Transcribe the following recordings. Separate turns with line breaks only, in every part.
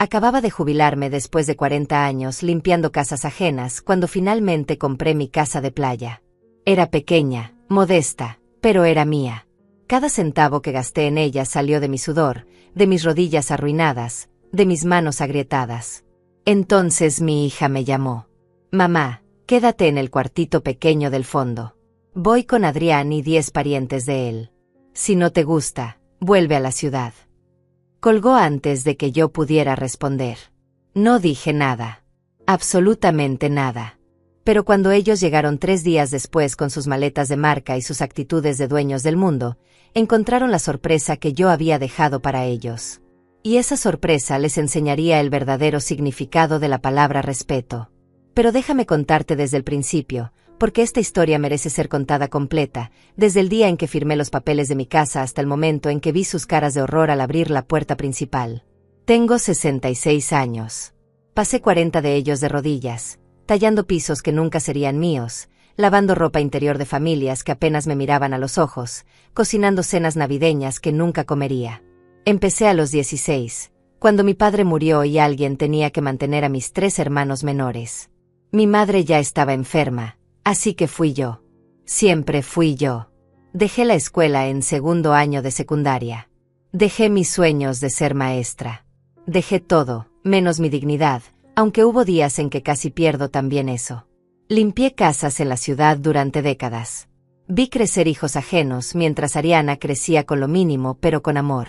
Acababa de jubilarme después de 40 años limpiando casas ajenas cuando finalmente compré mi casa de playa. Era pequeña, modesta, pero era mía. Cada centavo que gasté en ella salió de mi sudor, de mis rodillas arruinadas, de mis manos agrietadas. Entonces mi hija me llamó. Mamá, quédate en el cuartito pequeño del fondo. Voy con Adrián y 10 parientes de él. Si no te gusta, vuelve a la ciudad. Colgó antes de que yo pudiera responder. No dije nada. Absolutamente nada. Pero cuando ellos llegaron 3 días después con sus maletas de marca y sus actitudes de dueños del mundo, encontraron la sorpresa que yo había dejado para ellos. Y esa sorpresa les enseñaría el verdadero significado de la palabra respeto. Pero déjame contarte desde el principio, porque esta historia merece ser contada completa, desde el día en que firmé los papeles de mi casa hasta el momento en que vi sus caras de horror al abrir la puerta principal. Tengo 66 años. Pasé 40 de ellos de rodillas, tallando pisos que nunca serían míos, lavando ropa interior de familias que apenas me miraban a los ojos, cocinando cenas navideñas que nunca comería. Empecé a los 16, cuando mi padre murió y alguien tenía que mantener a mis 3 hermanos menores. Mi madre ya estaba enferma, así que fui yo. Siempre fui yo. Dejé la escuela en 2º año de secundaria. Dejé mis sueños de ser maestra. Dejé todo, menos mi dignidad, aunque hubo días en que casi pierdo también eso. Limpié casas en la ciudad durante décadas. Vi crecer hijos ajenos mientras Ariana crecía con lo mínimo pero con amor.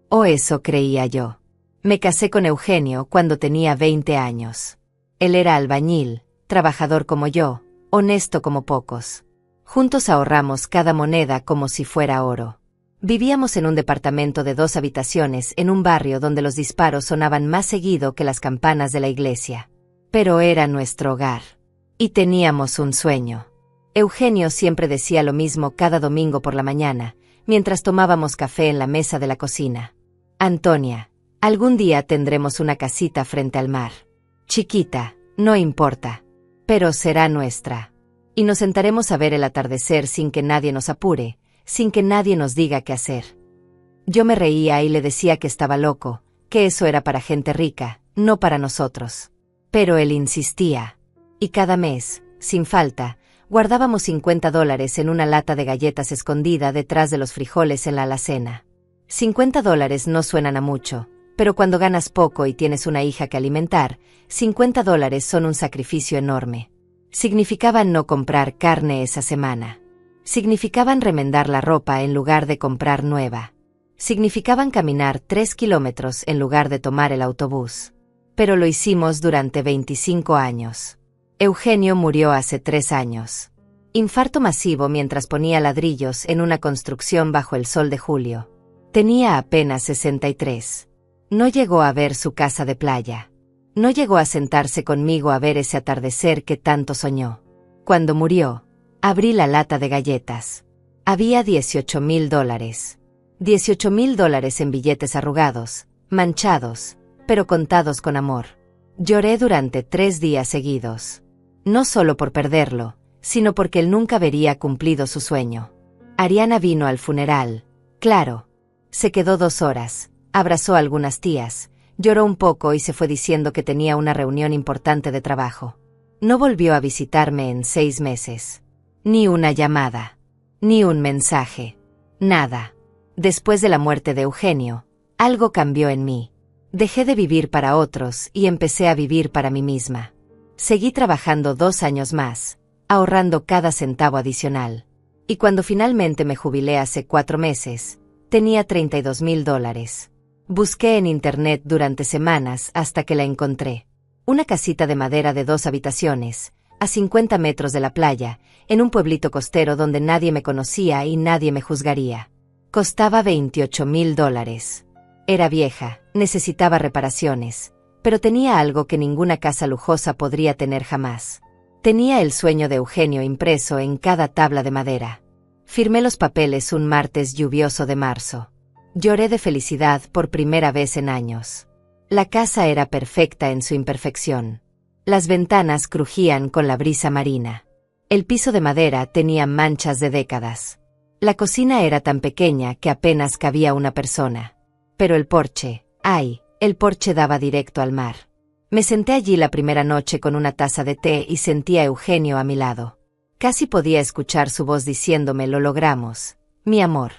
O eso creía yo. Me casé con Eugenio cuando tenía 20 años. Él era albañil, trabajador como yo, honesto como pocos. Juntos ahorramos cada moneda como si fuera oro. Vivíamos en un departamento de 2 habitaciones en un barrio donde los disparos sonaban más seguido que las campanas de la iglesia. Pero era nuestro hogar. Y teníamos un sueño. Eugenio siempre decía lo mismo cada domingo por la mañana, mientras tomábamos café en la mesa de la cocina. Antonia, algún día tendremos una casita frente al mar. Chiquita, no importa. Pero será nuestra. Y nos sentaremos a ver el atardecer sin que nadie nos apure, sin que nadie nos diga qué hacer. Yo me reía y le decía que estaba loco, que eso era para gente rica, no para nosotros. Pero él insistía. Y cada mes, sin falta, guardábamos $50 en una lata de galletas escondida detrás de los frijoles en la alacena. $50 no suenan a mucho, pero cuando ganas poco y tienes una hija que alimentar, $50 son un sacrificio enorme. Significaban no comprar carne esa semana. Significaban remendar la ropa en lugar de comprar nueva. Significaban caminar 3 kilómetros en lugar de tomar el autobús. Pero lo hicimos durante 25 años. Eugenio murió hace 3 años. Infarto masivo mientras ponía ladrillos en una construcción bajo el sol de julio. Tenía apenas 63. No llegó a ver su casa de playa. No llegó a sentarse conmigo a ver ese atardecer que tanto soñó. Cuando murió, abrí la lata de galletas. Había $18,000. $18,000 en billetes arrugados, manchados, pero contados con amor. Lloré durante 3 días seguidos. No solo por perderlo, sino porque él nunca vería cumplido su sueño. Ariana vino al funeral, claro. Se quedó 2 horas, abrazó a algunas tías, lloró un poco y se fue diciendo que tenía una reunión importante de trabajo. No volvió a visitarme en 6 meses. Ni una llamada. Ni un mensaje. Nada. Después de la muerte de Eugenio, algo cambió en mí. Dejé de vivir para otros y empecé a vivir para mí misma. Seguí trabajando 2 años más, ahorrando cada centavo adicional. Y cuando finalmente me jubilé hace 4 meses, tenía $32,000. Busqué en internet durante semanas hasta que la encontré. Una casita de madera de 2 habitaciones, a 50 metros de la playa, en un pueblito costero donde nadie me conocía y nadie me juzgaría. Costaba $28,000. Era vieja, necesitaba reparaciones, pero tenía algo que ninguna casa lujosa podría tener jamás. Tenía el sueño de Eugenio impreso en cada tabla de madera. Firmé los papeles un martes lluvioso de marzo. Lloré de felicidad por primera vez en años. La casa era perfecta en su imperfección. Las ventanas crujían con la brisa marina. El piso de madera tenía manchas de décadas. La cocina era tan pequeña que apenas cabía una persona. Pero el porche, ¡ay!, El porche daba directo al mar. Me senté allí la primera noche con una taza de té y sentí a Eugenio a mi lado. Casi podía escuchar su voz diciéndome: lo logramos, mi amor.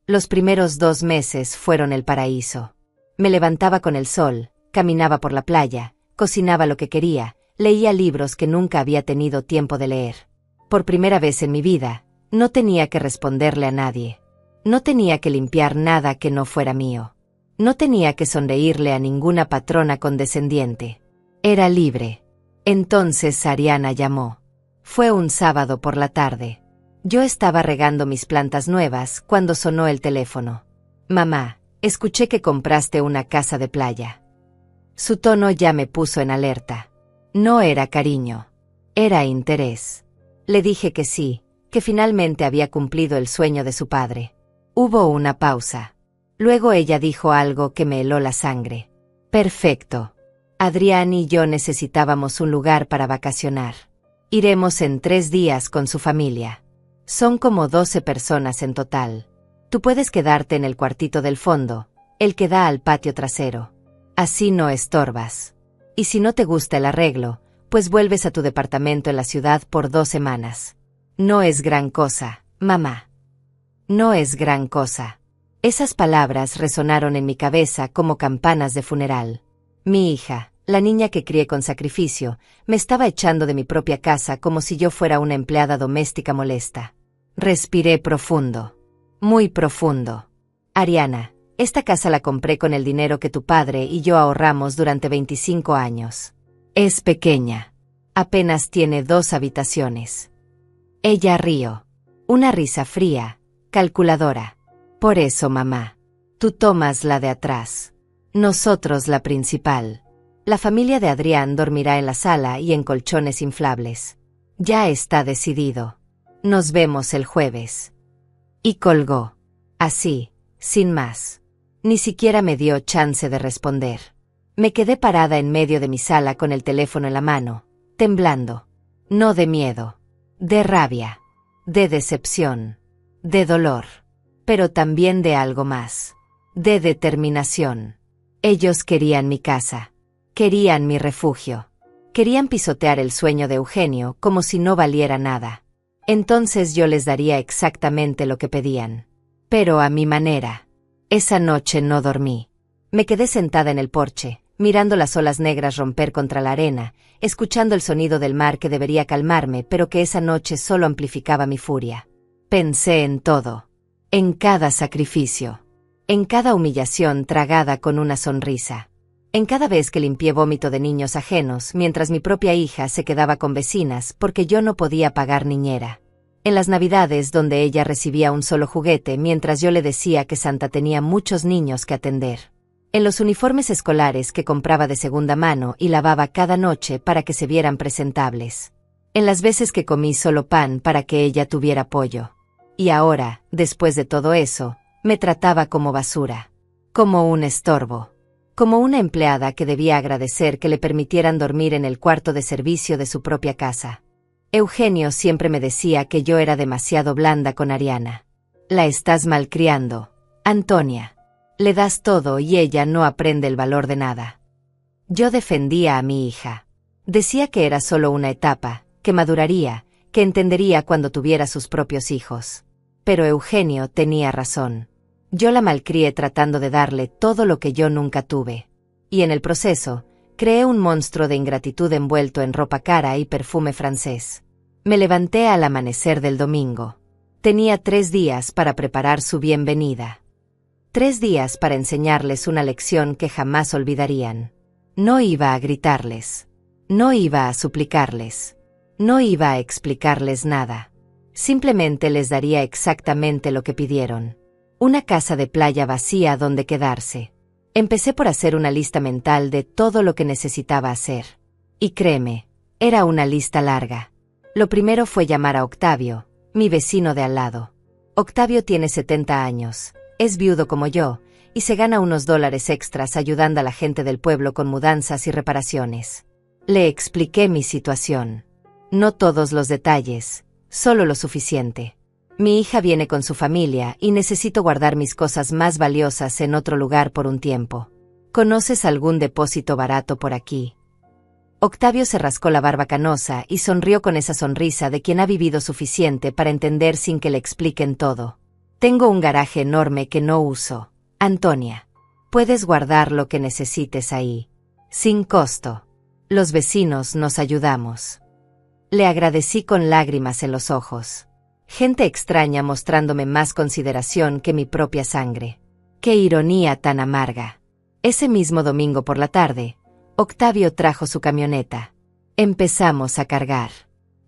Los primeros 2 meses fueron el paraíso. Me levantaba con el sol, caminaba por la playa, cocinaba lo que quería, leía libros que nunca había tenido tiempo de leer. Por primera vez en mi vida, no tenía que responderle a nadie. No tenía que limpiar nada que no fuera mío. No tenía que sonreírle a ninguna patrona condescendiente. Era libre. Entonces Ariana llamó. Fue un sábado por la tarde. Yo estaba regando mis plantas nuevas cuando sonó el teléfono. Mamá, escuché que compraste una casa de playa. Su tono ya me puso en alerta. No era cariño. Era interés. Le dije que sí, que finalmente había cumplido el sueño de su padre. Hubo una pausa. Luego ella dijo algo que me heló la sangre. Perfecto. Adrián y yo necesitábamos un lugar para vacacionar. Iremos en 3 días con su familia. Son como 12 personas en total. Tú puedes quedarte en el cuartito del fondo, el que da al patio trasero. Así no estorbas. Y si no te gusta el arreglo, pues vuelves a tu departamento en la ciudad por 2 semanas. No es gran cosa, mamá. No es gran cosa. Esas palabras resonaron en mi cabeza como campanas de funeral. Mi hija, la niña que crié con sacrificio, me estaba echando de mi propia casa como si yo fuera una empleada doméstica molesta. Respiré profundo. Muy profundo. Ariana, esta casa la compré con el dinero que tu padre y yo ahorramos durante 25 años. Es pequeña. Apenas tiene 2 habitaciones. Ella rió. Una risa fría, calculadora. Por eso, mamá, tú tomas la de atrás. Nosotros la principal. La familia de Adrián dormirá en la sala y en colchones inflables. Ya está decidido. Nos vemos el jueves. Y colgó. Así, sin más. Ni siquiera me dio chance de responder. Me quedé parada en medio de mi sala con el teléfono en la mano, temblando. No de miedo. De rabia. De decepción. De dolor. Pero también de algo más. De determinación. Ellos querían mi casa. Querían mi refugio. Querían pisotear el sueño de Eugenio como si no valiera nada. Entonces yo les daría exactamente lo que pedían. Pero a mi manera. Esa noche no dormí. Me quedé sentada en el porche, mirando las olas negras romper contra la arena, escuchando el sonido del mar que debería calmarme, pero que esa noche solo amplificaba mi furia. Pensé en todo. En cada sacrificio. En cada humillación tragada con una sonrisa. En cada vez que limpié vómito de niños ajenos mientras mi propia hija se quedaba con vecinas porque yo no podía pagar niñera. En las navidades donde ella recibía un solo juguete mientras yo le decía que Santa tenía muchos niños que atender. En los uniformes escolares que compraba de segunda mano y lavaba cada noche para que se vieran presentables. En las veces que comí solo pan para que ella tuviera pollo. Y ahora, después de todo eso, me trataba como basura. Como un estorbo. Como una empleada que debía agradecer que le permitieran dormir en el cuarto de servicio de su propia casa. Eugenio siempre me decía que yo era demasiado blanda con Ariana. La estás malcriando, Antonia. Le das todo y ella no aprende el valor de nada. Yo defendía a mi hija. Decía que era solo una etapa, que maduraría, que entendería cuando tuviera sus propios hijos. Pero Eugenio tenía razón. Yo la malcrié tratando de darle todo lo que yo nunca tuve. Y en el proceso, creé un monstruo de ingratitud envuelto en ropa cara y perfume francés. Me levanté al amanecer del domingo. Tenía 3 días para preparar su bienvenida. 3 días para enseñarles una lección que jamás olvidarían. No iba a gritarles. No iba a suplicarles. No iba a explicarles nada. Simplemente les daría exactamente lo que pidieron. Una casa de playa vacía donde quedarse. Empecé por hacer una lista mental de todo lo que necesitaba hacer. Y créeme, era una lista larga. Lo primero fue llamar a Octavio, mi vecino de al lado. Octavio tiene 70 años, es viudo como yo, y se gana unos dólares extras ayudando a la gente del pueblo con mudanzas y reparaciones. Le expliqué mi situación. No todos los detalles, solo lo suficiente. Mi hija viene con su familia y necesito guardar mis cosas más valiosas en otro lugar por un tiempo. ¿Conoces algún depósito barato por aquí? Octavio se rascó la barba canosa y sonrió con esa sonrisa de quien ha vivido suficiente para entender sin que le expliquen todo. Tengo un garaje enorme que no uso, Antonia. Puedes guardar lo que necesites ahí. Sin costo. Los vecinos nos ayudamos. Le agradecí con lágrimas en los ojos. Gente extraña mostrándome más consideración que mi propia sangre. ¡Qué ironía tan amarga! Ese mismo domingo por la tarde, Octavio trajo su camioneta. Empezamos a cargar.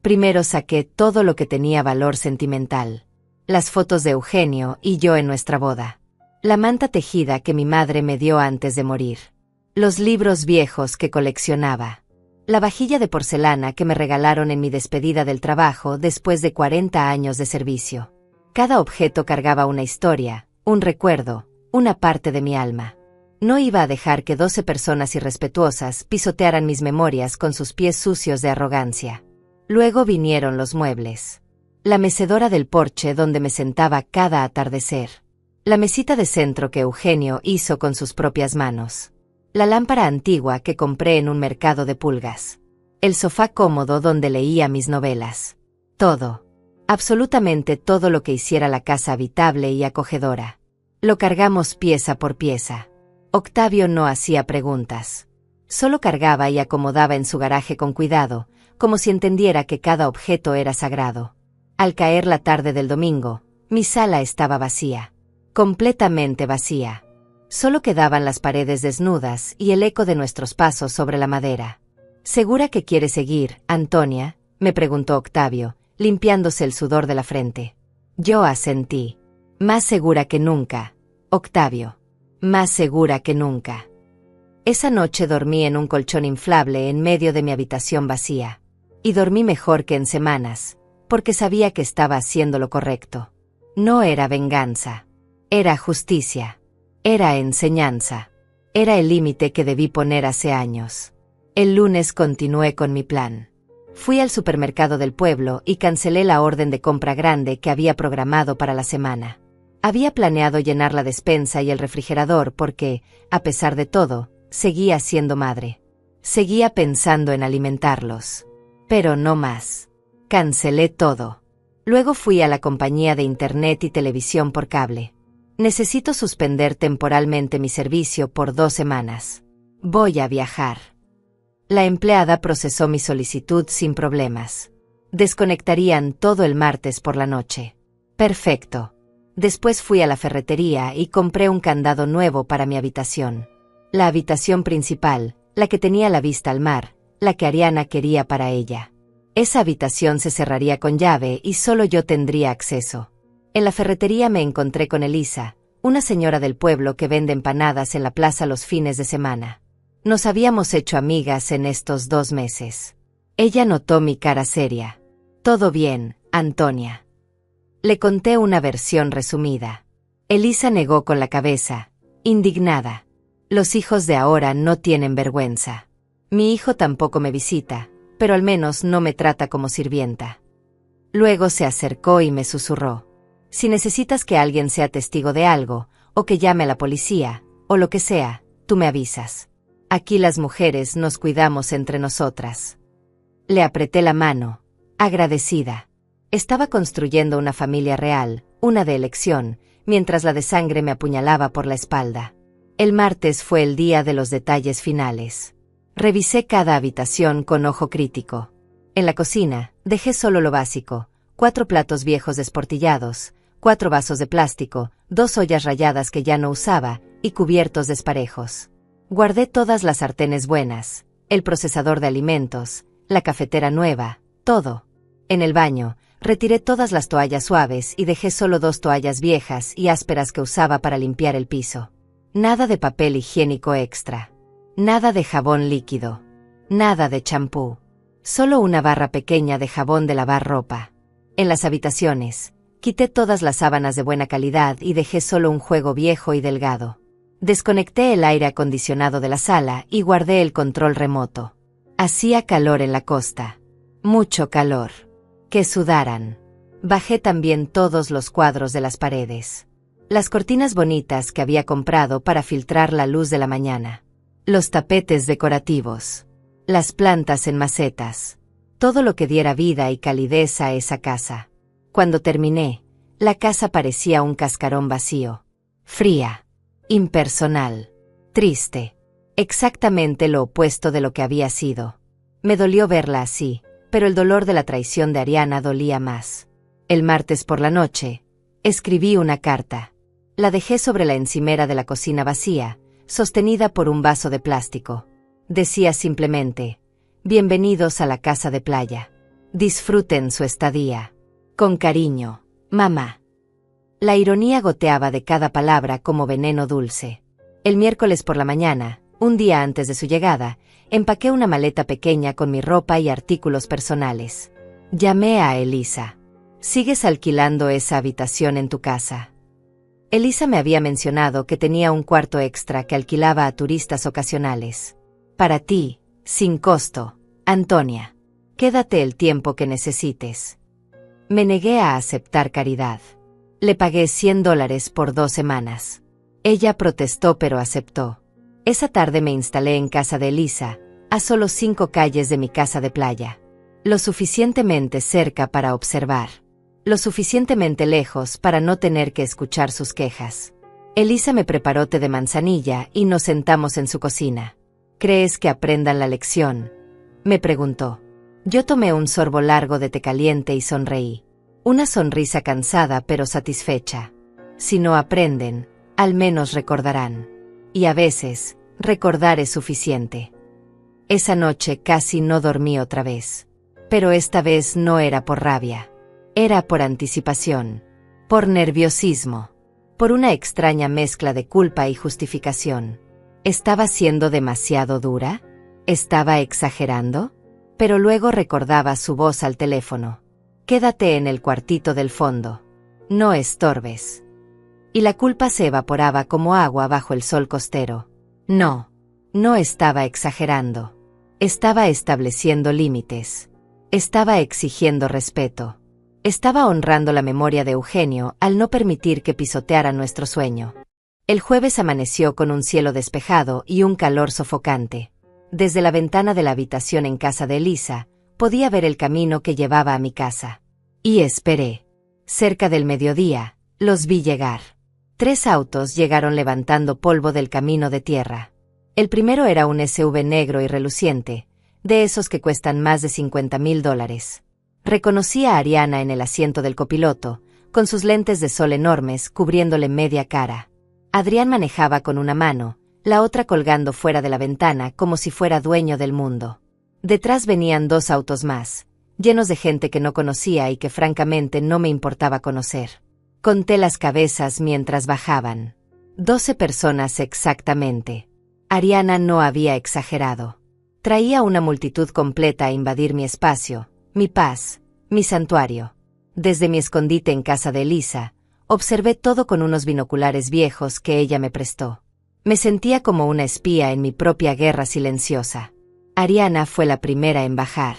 Primero saqué todo lo que tenía valor sentimental. Las fotos de Eugenio y yo en nuestra boda. La manta tejida que mi madre me dio antes de morir. Los libros viejos que coleccionaba. La vajilla de porcelana que me regalaron en mi despedida del trabajo después de 40 años de servicio. Cada objeto cargaba una historia, un recuerdo, una parte de mi alma. No iba a dejar que 12 personas irrespetuosas pisotearan mis memorias con sus pies sucios de arrogancia. Luego vinieron los muebles. La mecedora del porche donde me sentaba cada atardecer. La mesita de centro que Eugenio hizo con sus propias manos. La lámpara antigua que compré en un mercado de pulgas. El sofá cómodo donde leía mis novelas. Todo. Absolutamente todo lo que hiciera la casa habitable y acogedora. Lo cargamos pieza por pieza. Octavio no hacía preguntas. Solo cargaba y acomodaba en su garaje con cuidado, como si entendiera que cada objeto era sagrado. Al caer la tarde del domingo, mi sala estaba vacía. Completamente vacía. Solo quedaban las paredes desnudas y el eco de nuestros pasos sobre la madera. ¿Segura que quiere seguir, Antonia?, me preguntó Octavio, limpiándose el sudor de la frente. Yo asentí. Más segura que nunca, Octavio. Más segura que nunca. Esa noche dormí en un colchón inflable en medio de mi habitación vacía. Y dormí mejor que en semanas, porque sabía que estaba haciendo lo correcto. No era venganza. Era justicia. Era enseñanza. Era el límite que debí poner hace años. El lunes continué con mi plan. Fui al supermercado del pueblo y cancelé la orden de compra grande que había programado para la semana. Había planeado llenar la despensa y el refrigerador porque, a pesar de todo, seguía siendo madre. Seguía pensando en alimentarlos. Pero no más. Cancelé todo. Luego fui a la compañía de internet y televisión por cable. Necesito suspender temporalmente mi servicio por 2 semanas. Voy a viajar. La empleada procesó mi solicitud sin problemas. Desconectarían todo el martes por la noche. Perfecto. Después fui a la ferretería y compré un candado nuevo para mi habitación. La habitación principal, la que tenía la vista al mar, la que Ariana quería para ella. Esa habitación se cerraría con llave y solo yo tendría acceso. En la ferretería me encontré con Elisa, una señora del pueblo que vende empanadas en la plaza los fines de semana. Nos habíamos hecho amigas en estos 2 meses. Ella notó mi cara seria. Todo bien, Antonia. Le conté una versión resumida. Elisa negó con la cabeza, indignada. Los hijos de ahora no tienen vergüenza. Mi hijo tampoco me visita, pero al menos no me trata como sirvienta. Luego se acercó y me susurró. Si necesitas que alguien sea testigo de algo, o que llame a la policía, o lo que sea, tú me avisas. Aquí las mujeres nos cuidamos entre nosotras. Le apreté la mano, agradecida. Estaba construyendo una familia real, una de elección, mientras la de sangre me apuñalaba por la espalda. El martes fue el día de los detalles finales. Revisé cada habitación con ojo crítico. En la cocina, dejé solo lo básico: 4 platos viejos desportillados, 4 vasos de plástico, 2 ollas rayadas que ya no usaba, y cubiertos desparejos. Guardé todas las sartenes buenas, el procesador de alimentos, la cafetera nueva, todo. En el baño, retiré todas las toallas suaves y dejé solo 2 toallas viejas y ásperas que usaba para limpiar el piso. Nada de papel higiénico extra. Nada de jabón líquido. Nada de champú. Solo una barra pequeña de jabón de lavar ropa. En las habitaciones, quité todas las sábanas de buena calidad y dejé solo un juego viejo y delgado. Desconecté el aire acondicionado de la sala y guardé el control remoto. Hacía calor en la costa. Mucho calor. Que sudaran. Bajé también todos los cuadros de las paredes. Las cortinas bonitas que había comprado para filtrar la luz de la mañana. Los tapetes decorativos. Las plantas en macetas. Todo lo que diera vida y calidez a esa casa. Cuando terminé, la casa parecía un cascarón vacío. Fría. Impersonal. Triste. Exactamente lo opuesto de lo que había sido. Me dolió verla así, pero el dolor de la traición de Ariana dolía más. El martes por la noche, escribí una carta. La dejé sobre la encimera de la cocina vacía, sostenida por un vaso de plástico. Decía simplemente: bienvenidos a la casa de playa. Disfruten su estadía. Con cariño, mamá. La ironía goteaba de cada palabra como veneno dulce. El miércoles por la mañana, un día antes de su llegada, empaqué una maleta pequeña con mi ropa y artículos personales. Llamé a Elisa. ¿Sigues alquilando esa habitación en tu casa? Elisa me había mencionado que tenía un cuarto extra que alquilaba a turistas ocasionales. Para ti, sin costo, Antonia. Quédate el tiempo que necesites. Me negué a aceptar caridad. Le pagué $100 por 2 semanas. Ella protestó pero aceptó. Esa tarde me instalé en casa de Elisa, a solo 5 calles de mi casa de playa. Lo suficientemente cerca para observar. Lo suficientemente lejos para no tener que escuchar sus quejas. Elisa me preparó té de manzanilla y nos sentamos en su cocina. ¿Crees que aprendan la lección?, me preguntó. Yo tomé un sorbo largo de té caliente y sonreí. Una sonrisa cansada pero satisfecha. Si no aprenden, al menos recordarán. Y a veces, recordar es suficiente. Esa noche casi no dormí otra vez. Pero esta vez no era por rabia. Era por anticipación, por nerviosismo, por una extraña mezcla de culpa y justificación. ¿Estaba siendo demasiado dura? ¿Estaba exagerando? Pero luego recordaba su voz al teléfono. Quédate en el cuartito del fondo. No estorbes. Y la culpa se evaporaba como agua bajo el sol costero. No, no estaba exagerando. Estaba estableciendo límites. Estaba exigiendo respeto. Estaba honrando la memoria de Eugenio al no permitir que pisoteara nuestro sueño. El jueves amaneció con un cielo despejado y un calor sofocante. Desde la ventana de la habitación en casa de Elisa, podía ver el camino que llevaba a mi casa. Y esperé. Cerca del mediodía, los vi llegar. 3 autos llegaron levantando polvo del camino de tierra. El primero era un SUV negro y reluciente, de esos que cuestan más de $50,000. Reconocí a Ariana en el asiento del copiloto, con sus lentes de sol enormes cubriéndole media cara. Adrián manejaba con una mano, la otra colgando fuera de la ventana como si fuera dueño del mundo. Detrás venían 2 autos más, llenos de gente que no conocía y que francamente no me importaba conocer. Conté las cabezas mientras bajaban. 12 personas exactamente. Ariana no había exagerado. Traía una multitud completa a invadir mi espacio, mi paz, mi santuario. Desde mi escondite en casa de Elisa, observé todo con unos binoculares viejos que ella me prestó. Me sentía como una espía en mi propia guerra silenciosa. Ariana fue la primera en bajar.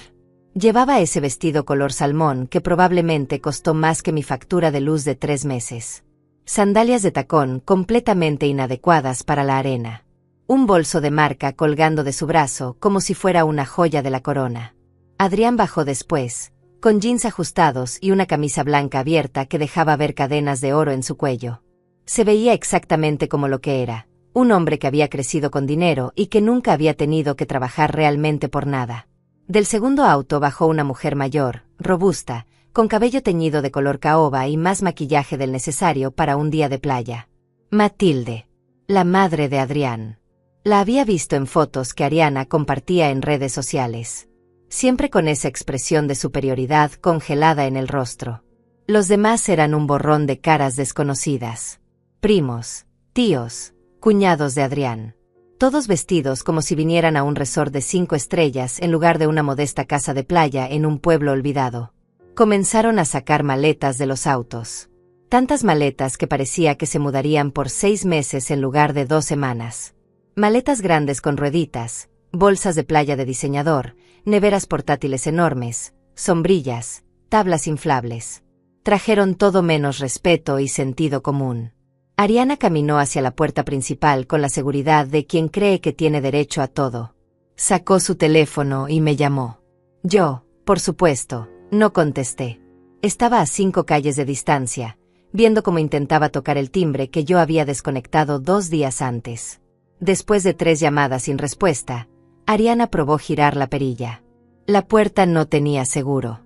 Llevaba ese vestido color salmón que probablemente costó más que mi factura de luz de 3 meses. Sandalias de tacón completamente inadecuadas para la arena. Un bolso de marca colgando de su brazo como si fuera una joya de la corona. Adrián bajó después, con jeans ajustados y una camisa blanca abierta que dejaba ver cadenas de oro en su cuello. Se veía exactamente como lo que era, un hombre que había crecido con dinero y que nunca había tenido que trabajar realmente por nada. Del segundo auto bajó una mujer mayor, robusta, con cabello teñido de color caoba y más maquillaje del necesario para un día de playa. Matilde, la madre de Adrián. La había visto en fotos que Ariana compartía en redes sociales. Siempre con esa expresión de superioridad congelada en el rostro. Los demás eran un borrón de caras desconocidas. Primos, tíos, cuñados de Adrián. Todos vestidos como si vinieran a un resort de 5 estrellas en lugar de una modesta casa de playa en un pueblo olvidado. Comenzaron a sacar maletas de los autos. Tantas maletas que parecía que se mudarían por 6 meses en lugar de 2 semanas. Maletas grandes con rueditas, bolsas de playa de diseñador, neveras portátiles enormes, sombrillas, tablas inflables. Trajeron todo menos respeto y sentido común. Ariana caminó hacia la puerta principal con la seguridad de quien cree que tiene derecho a todo. Sacó su teléfono y me llamó. Yo, por supuesto, no contesté. Estaba a 5 calles de distancia, viendo cómo intentaba tocar el timbre que yo había desconectado 2 días antes. Después de 3 llamadas sin respuesta, Ariana probó girar la perilla. La puerta no tenía seguro.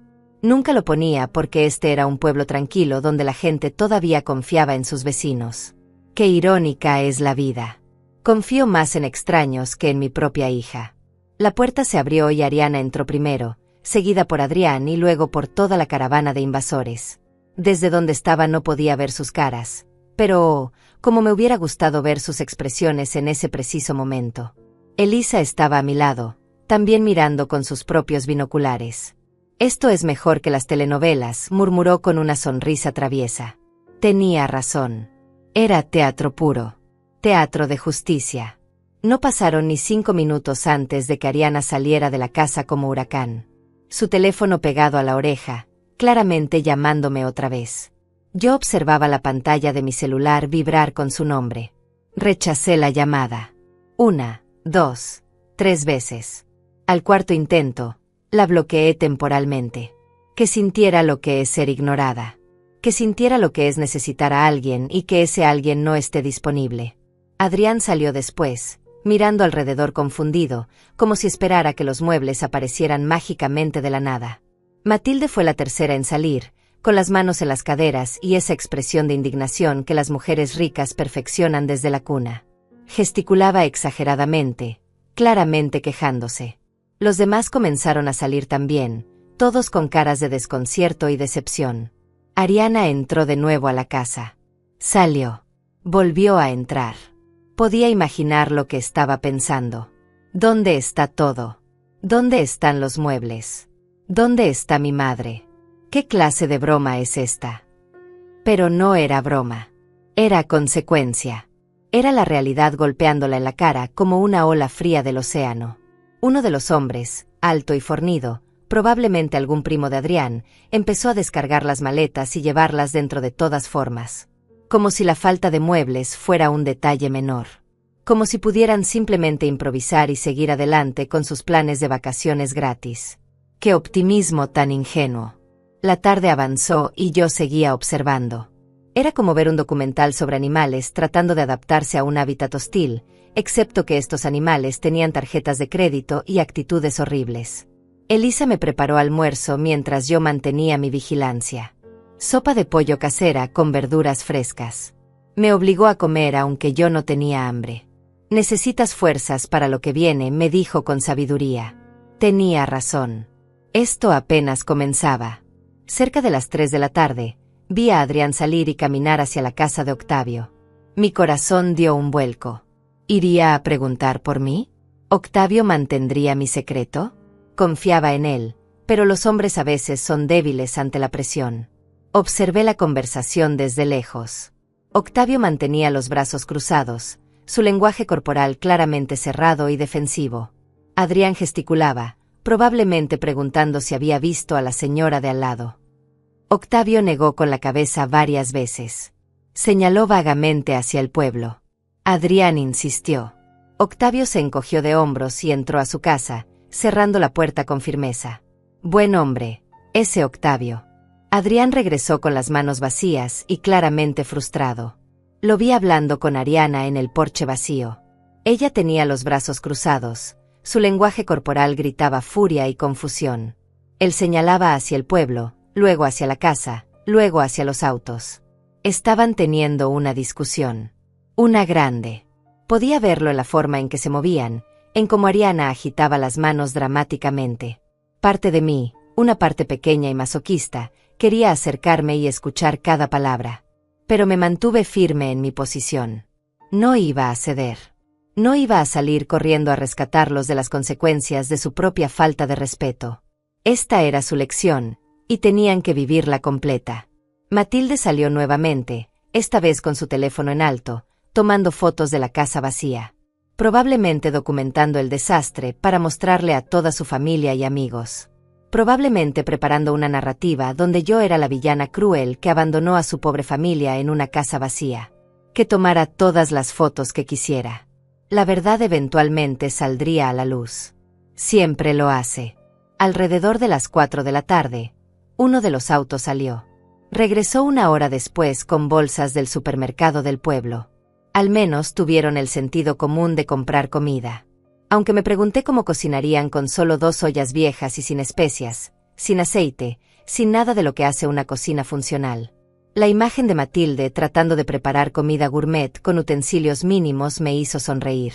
Nunca lo ponía porque este era un pueblo tranquilo donde la gente todavía confiaba en sus vecinos. Qué irónica es la vida. Confío más en extraños que en mi propia hija. La puerta se abrió y Ariana entró primero, seguida por Adrián y luego por toda la caravana de invasores. Desde donde estaba no podía ver sus caras, pero como me hubiera gustado ver sus expresiones en ese preciso momento. Elisa estaba a mi lado, también mirando con sus propios binoculares. Esto es mejor que las telenovelas, murmuró con una sonrisa traviesa. Tenía razón. Era teatro puro. Teatro de justicia. No pasaron ni 5 minutos antes de que Ariana saliera de la casa como huracán. Su teléfono pegado a la oreja, claramente llamándome otra vez. Yo observaba la pantalla de mi celular vibrar con su nombre. Rechacé la llamada. 1, 2, 3 veces. Al cuarto intento, la bloqueé temporalmente. Que sintiera lo que es ser ignorada. Que sintiera lo que es necesitar a alguien y que ese alguien no esté disponible. Adrián salió después, mirando alrededor confundido, como si esperara que los muebles aparecieran mágicamente de la nada. Matilde fue la tercera en salir, con las manos en las caderas y esa expresión de indignación que las mujeres ricas perfeccionan desde la cuna. Gesticulaba exageradamente, claramente quejándose. Los demás comenzaron a salir también, todos con caras de desconcierto y decepción. Ariana entró de nuevo a la casa. Salió. Volvió a entrar. Podía imaginar lo que estaba pensando. ¿Dónde está todo? ¿Dónde están los muebles? ¿Dónde está mi madre? ¿Qué clase de broma es esta? Pero no era broma. Era consecuencia. Era la realidad golpeándola en la cara como una ola fría del océano. Uno de los hombres, alto y fornido, probablemente algún primo de Adrián, empezó a descargar las maletas y llevarlas dentro de todas formas. Como si la falta de muebles fuera un detalle menor. Como si pudieran simplemente improvisar y seguir adelante con sus planes de vacaciones gratis. ¡Qué optimismo tan ingenuo! La tarde avanzó y yo seguía observando. Era como ver un documental sobre animales tratando de adaptarse a un hábitat hostil, excepto que estos animales tenían tarjetas de crédito y actitudes horribles. Elisa me preparó almuerzo mientras yo mantenía mi vigilancia. Sopa de pollo casera con verduras frescas. Me obligó a comer aunque yo no tenía hambre. Necesitas fuerzas para lo que viene, me dijo con sabiduría. Tenía razón. Esto apenas comenzaba. Cerca de las 3 de la tarde, vi a Adrián salir y caminar hacia la casa de Octavio. Mi corazón dio un vuelco. ¿Iría a preguntar por mí? ¿Octavio mantendría mi secreto? Confiaba en él, pero los hombres a veces son débiles ante la presión. Observé la conversación desde lejos. Octavio mantenía los brazos cruzados, su lenguaje corporal claramente cerrado y defensivo. Adrián gesticulaba, probablemente preguntando si había visto a la señora de al lado. Octavio negó con la cabeza varias veces. Señaló vagamente hacia el pueblo. Adrián insistió. Octavio se encogió de hombros y entró a su casa, cerrando la puerta con firmeza. Buen hombre, ese Octavio. Adrián regresó con las manos vacías y claramente frustrado. Lo vi hablando con Ariana en el porche vacío. Ella tenía los brazos cruzados, su lenguaje corporal gritaba furia y confusión. Él señalaba hacia el pueblo, luego hacia la casa, luego hacia los autos. Estaban teniendo una discusión. Una grande. Podía verlo en la forma en que se movían, en cómo Ariana agitaba las manos dramáticamente. Parte de mí, una parte pequeña y masoquista, quería acercarme y escuchar cada palabra. Pero me mantuve firme en mi posición. No iba a ceder. No iba a salir corriendo a rescatarlos de las consecuencias de su propia falta de respeto. Esta era su lección, y tenían que vivirla completa. Matilde salió nuevamente, esta vez con su teléfono en alto, tomando fotos de la casa vacía. Probablemente documentando el desastre para mostrarle a toda su familia y amigos. Probablemente preparando una narrativa donde yo era la villana cruel que abandonó a su pobre familia en una casa vacía. que tomara todas las fotos que quisiera. La verdad eventualmente saldría a la luz. Siempre lo hace. Alrededor de las 4 de la tarde, uno de los autos salió. Regresó una hora después con bolsas del supermercado del pueblo. Al menos tuvieron el sentido común de comprar comida. Aunque me pregunté cómo cocinarían con solo 2 ollas viejas y sin especias, sin aceite, sin nada de lo que hace una cocina funcional. La imagen de Matilde tratando de preparar comida gourmet con utensilios mínimos me hizo sonreír.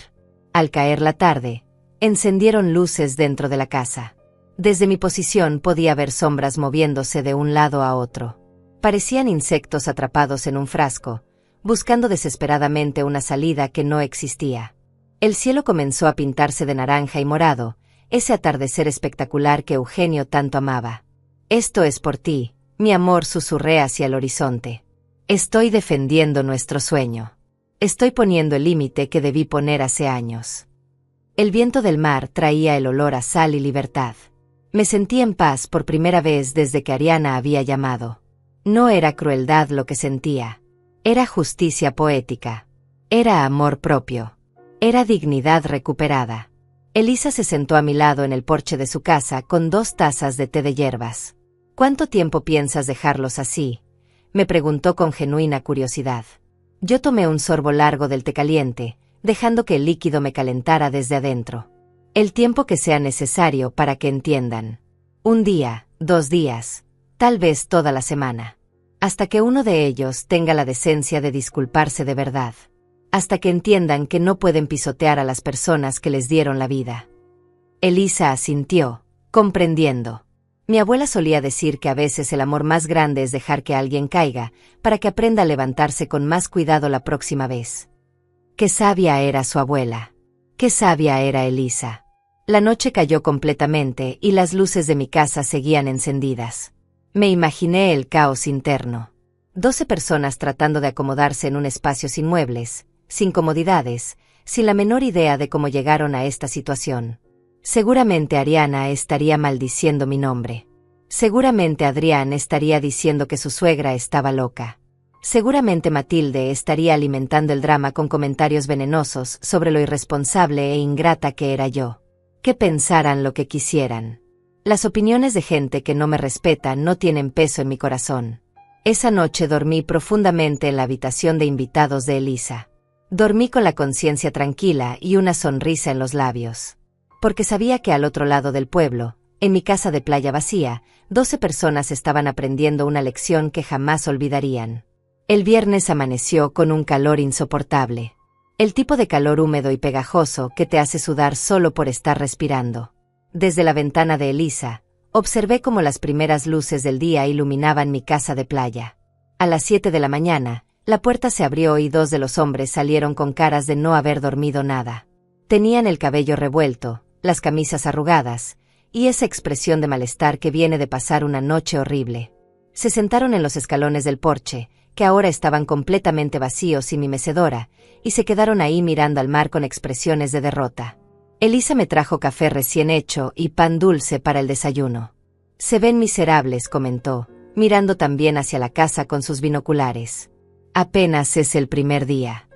Al caer la tarde, encendieron luces dentro de la casa. Desde mi posición podía ver sombras moviéndose de un lado a otro. Parecían insectos atrapados en un frasco, buscando desesperadamente una salida que no existía. El cielo comenzó a pintarse de naranja y morado, ese atardecer espectacular que Eugenio tanto amaba. «Esto es por ti, mi amor», susurré hacia el horizonte. «Estoy defendiendo nuestro sueño. Estoy poniendo el límite que debí poner hace años». El viento del mar traía el olor a sal y libertad. Me sentí en paz por primera vez desde que Ariana había llamado. No era crueldad lo que sentía. Era justicia poética. Era amor propio. Era dignidad recuperada. Elisa se sentó a mi lado en el porche de su casa con 2 tazas de té de hierbas. «¿Cuánto tiempo piensas dejarlos así?», me preguntó con genuina curiosidad. Yo tomé un sorbo largo del té caliente, dejando que el líquido me calentara desde adentro. «El tiempo que sea necesario para que entiendan. 1 día, 2 días, tal vez toda la semana. Hasta que uno de ellos tenga la decencia de disculparse de verdad. Hasta que entiendan que no pueden pisotear a las personas que les dieron la vida». Elisa asintió, comprendiendo. Mi abuela solía decir que a veces el amor más grande es dejar que alguien caiga, para que aprenda a levantarse con más cuidado la próxima vez. Qué sabia era su abuela. Qué sabia era Elisa. La noche cayó completamente y las luces de mi casa seguían encendidas. Me imaginé el caos interno. 12 personas tratando de acomodarse en un espacio sin muebles, sin comodidades, sin la menor idea de cómo llegaron a esta situación. Seguramente Ariana estaría maldiciendo mi nombre. Seguramente Adrián estaría diciendo que su suegra estaba loca. Seguramente Matilde estaría alimentando el drama con comentarios venenosos sobre lo irresponsable e ingrata que era yo. Que pensaran lo que quisieran. Las opiniones de gente que no me respeta no tienen peso en mi corazón. Esa noche dormí profundamente en la habitación de invitados de Elisa. Dormí con la conciencia tranquila y una sonrisa en los labios. Porque sabía que al otro lado del pueblo, en mi casa de playa vacía, 12 personas estaban aprendiendo una lección que jamás olvidarían. El viernes amaneció con un calor insoportable. El tipo de calor húmedo y pegajoso que te hace sudar solo por estar respirando. Desde la ventana de Elisa, observé cómo las primeras luces del día iluminaban mi casa de playa. A las 7 de la mañana, la puerta se abrió y 2 de los hombres salieron con caras de no haber dormido nada. Tenían el cabello revuelto, las camisas arrugadas, y esa expresión de malestar que viene de pasar una noche horrible. Se sentaron en los escalones del porche, que ahora estaban completamente vacíos y mi mecedora, y se quedaron ahí mirando al mar con expresiones de derrota. Elisa me trajo café recién hecho y pan dulce para el desayuno. «Se ven miserables», comentó, mirando también hacia la casa con sus binoculares. «Apenas es el primer día».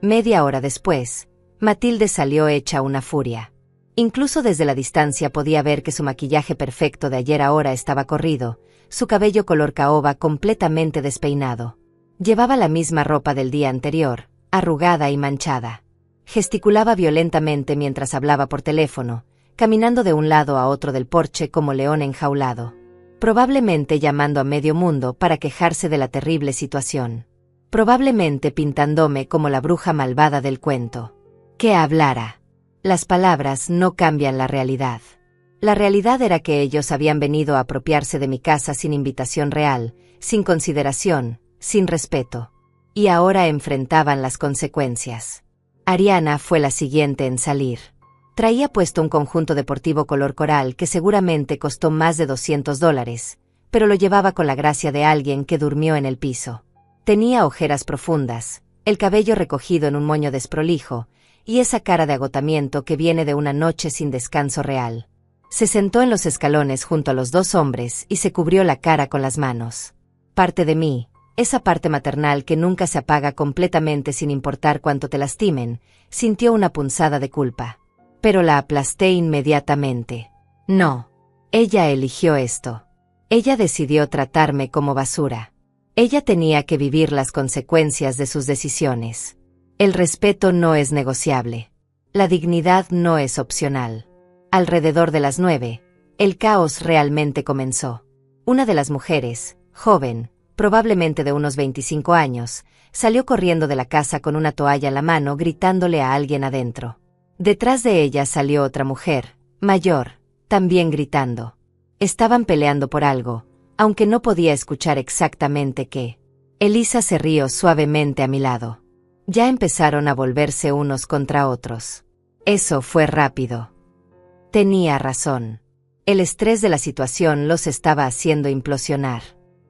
Media hora después, Matilde salió hecha una furia. Incluso desde la distancia podía ver que su maquillaje perfecto de ayer ahora estaba corrido, su cabello color caoba completamente despeinado. Llevaba la misma ropa del día anterior, arrugada y manchada. Gesticulaba violentamente mientras hablaba por teléfono, caminando de un lado a otro del porche como león enjaulado. Probablemente llamando a medio mundo para quejarse de la terrible situación. Probablemente pintándome como la bruja malvada del cuento. Que hablara. Las palabras no cambian la realidad. La realidad era que ellos habían venido a apropiarse de mi casa sin invitación real, sin consideración, sin respeto. Y ahora enfrentaban las consecuencias. Ariana fue la siguiente en salir. Traía puesto un conjunto deportivo color coral que seguramente costó más de $200, pero lo llevaba con la gracia de alguien que durmió en el piso. Tenía ojeras profundas, el cabello recogido en un moño desprolijo, y esa cara de agotamiento que viene de una noche sin descanso real. Se sentó en los escalones junto a los 2 hombres y se cubrió la cara con las manos. Parte de mí, esa parte maternal que nunca se apaga completamente sin importar cuánto te lastimen, sintió una punzada de culpa. Pero la aplasté inmediatamente. No. Ella eligió esto. Ella decidió tratarme como basura. Ella tenía que vivir las consecuencias de sus decisiones. El respeto no es negociable. La dignidad no es opcional. Alrededor de las 9, el caos realmente comenzó. Una de las mujeres, joven, probablemente de unos 25 años, salió corriendo de la casa con una toalla en la mano gritándole a alguien adentro. Detrás de ella salió otra mujer, mayor, también gritando. Estaban peleando por algo, aunque no podía escuchar exactamente qué. Elisa se rió suavemente a mi lado. Ya empezaron a volverse unos contra otros. Eso fue rápido. Tenía razón. El estrés de la situación los estaba haciendo implosionar.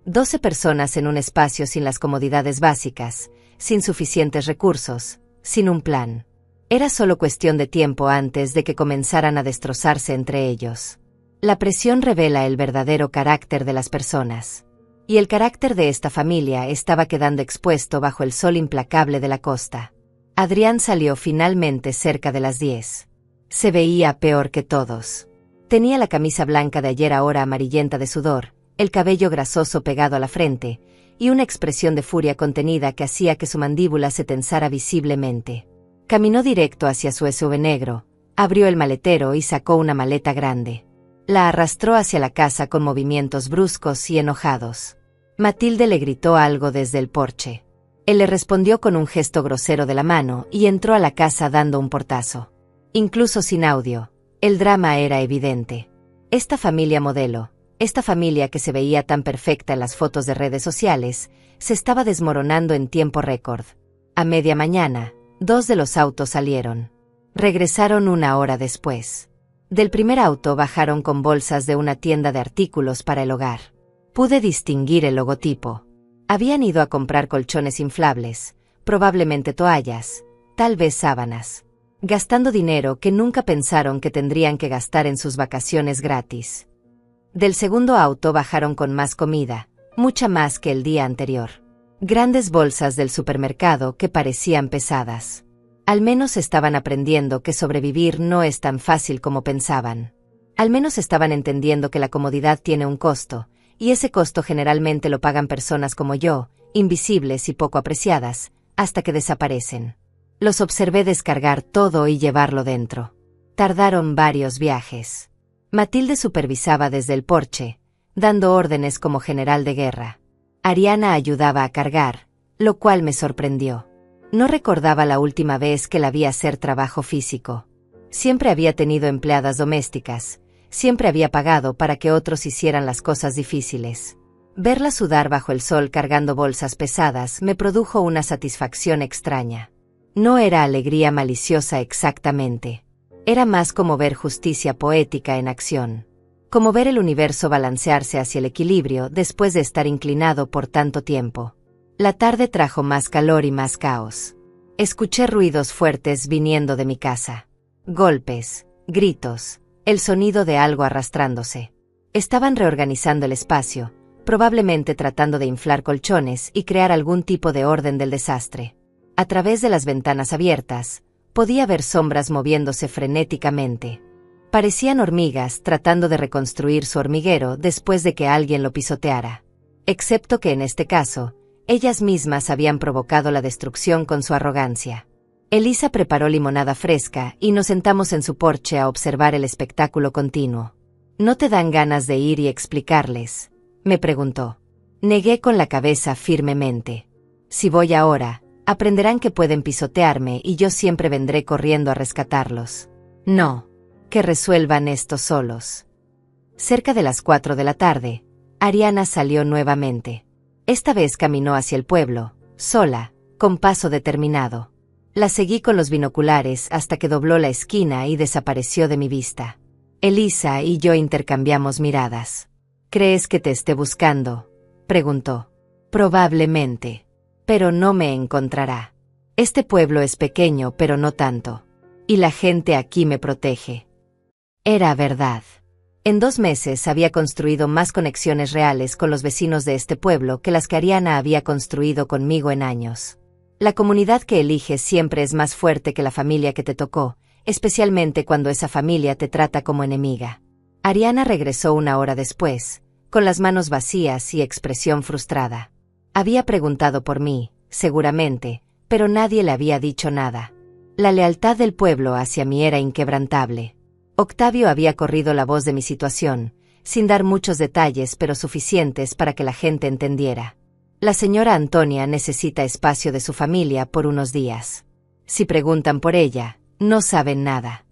12 personas en un espacio sin las comodidades básicas, sin suficientes recursos, sin un plan. Era solo cuestión de tiempo antes de que comenzaran a destrozarse entre ellos. La presión revela el verdadero carácter de las personas. Y el carácter de esta familia estaba quedando expuesto bajo el sol implacable de la costa. Adrián salió finalmente cerca de las 10. Se veía peor que todos. Tenía la camisa blanca de ayer ahora amarillenta de sudor, el cabello grasoso pegado a la frente, y una expresión de furia contenida que hacía que su mandíbula se tensara visiblemente. Caminó directo hacia su SUV negro, abrió el maletero y sacó una maleta grande. La arrastró hacia la casa con movimientos bruscos y enojados. Matilde le gritó algo desde el porche. Él le respondió con un gesto grosero de la mano y entró a la casa dando un portazo. Incluso sin audio, el drama era evidente. Esta familia modelo, esta familia que se veía tan perfecta en las fotos de redes sociales, se estaba desmoronando en tiempo récord. A media mañana, 2 de los autos salieron. Regresaron una hora después. Del primer auto bajaron con bolsas de una tienda de artículos para el hogar. Pude distinguir el logotipo. Habían ido a comprar colchones inflables, probablemente toallas, tal vez sábanas. Gastando dinero que nunca pensaron que tendrían que gastar en sus vacaciones gratis. Del segundo auto bajaron con más comida, mucha más que el día anterior. Grandes bolsas del supermercado que parecían pesadas. Al menos estaban aprendiendo que sobrevivir no es tan fácil como pensaban. Al menos estaban entendiendo que la comodidad tiene un costo, y ese costo generalmente lo pagan personas como yo, invisibles y poco apreciadas, hasta que desaparecen. Los observé descargar todo y llevarlo dentro. Tardaron varios viajes. Matilde supervisaba desde el porche, dando órdenes como general de guerra. Ariana ayudaba a cargar, lo cual me sorprendió. No recordaba la última vez que la vi hacer trabajo físico. Siempre había tenido empleadas domésticas, siempre había pagado para que otros hicieran las cosas difíciles. Verla sudar bajo el sol cargando bolsas pesadas me produjo una satisfacción extraña. No era alegría maliciosa exactamente. Era más como ver justicia poética en acción. Como ver el universo balancearse hacia el equilibrio después de estar inclinado por tanto tiempo. La tarde trajo más calor y más caos. Escuché ruidos fuertes viniendo de mi casa. Golpes, gritos, el sonido de algo arrastrándose. Estaban reorganizando el espacio, probablemente tratando de inflar colchones y crear algún tipo de orden del desastre. A través de las ventanas abiertas, podía ver sombras moviéndose frenéticamente. Parecían hormigas tratando de reconstruir su hormiguero después de que alguien lo pisoteara. Excepto que en este caso, ellas mismas habían provocado la destrucción con su arrogancia. Elisa preparó limonada fresca y nos sentamos en su porche a observar el espectáculo continuo. ¿No te dan ganas de ir y explicarles?, me preguntó. Negué con la cabeza firmemente. Si voy ahora, aprenderán que pueden pisotearme y yo siempre vendré corriendo a rescatarlos. No. Que resuelvan esto solos. Cerca de las 4 de la tarde, Ariana salió nuevamente. Esta vez caminó hacia el pueblo, sola, con paso determinado. La seguí con los binoculares hasta que dobló la esquina y desapareció de mi vista. Elisa y yo intercambiamos miradas. ¿Crees que te esté buscando?, preguntó. Probablemente. Pero no me encontrará. Este pueblo es pequeño pero no tanto. Y la gente aquí me protege. Era verdad. En 2 meses había construido más conexiones reales con los vecinos de este pueblo que las que Ariana había construido conmigo en años. La comunidad que eliges siempre es más fuerte que la familia que te tocó, especialmente cuando esa familia te trata como enemiga. Ariana regresó 1 hora después, con las manos vacías y expresión frustrada. Había preguntado por mí, seguramente, pero nadie le había dicho nada. La lealtad del pueblo hacia mí era inquebrantable. Octavio había corrido la voz de mi situación, sin dar muchos detalles pero suficientes para que la gente entendiera. La señora Antonia necesita espacio de su familia por unos días. Si preguntan por ella, no saben nada.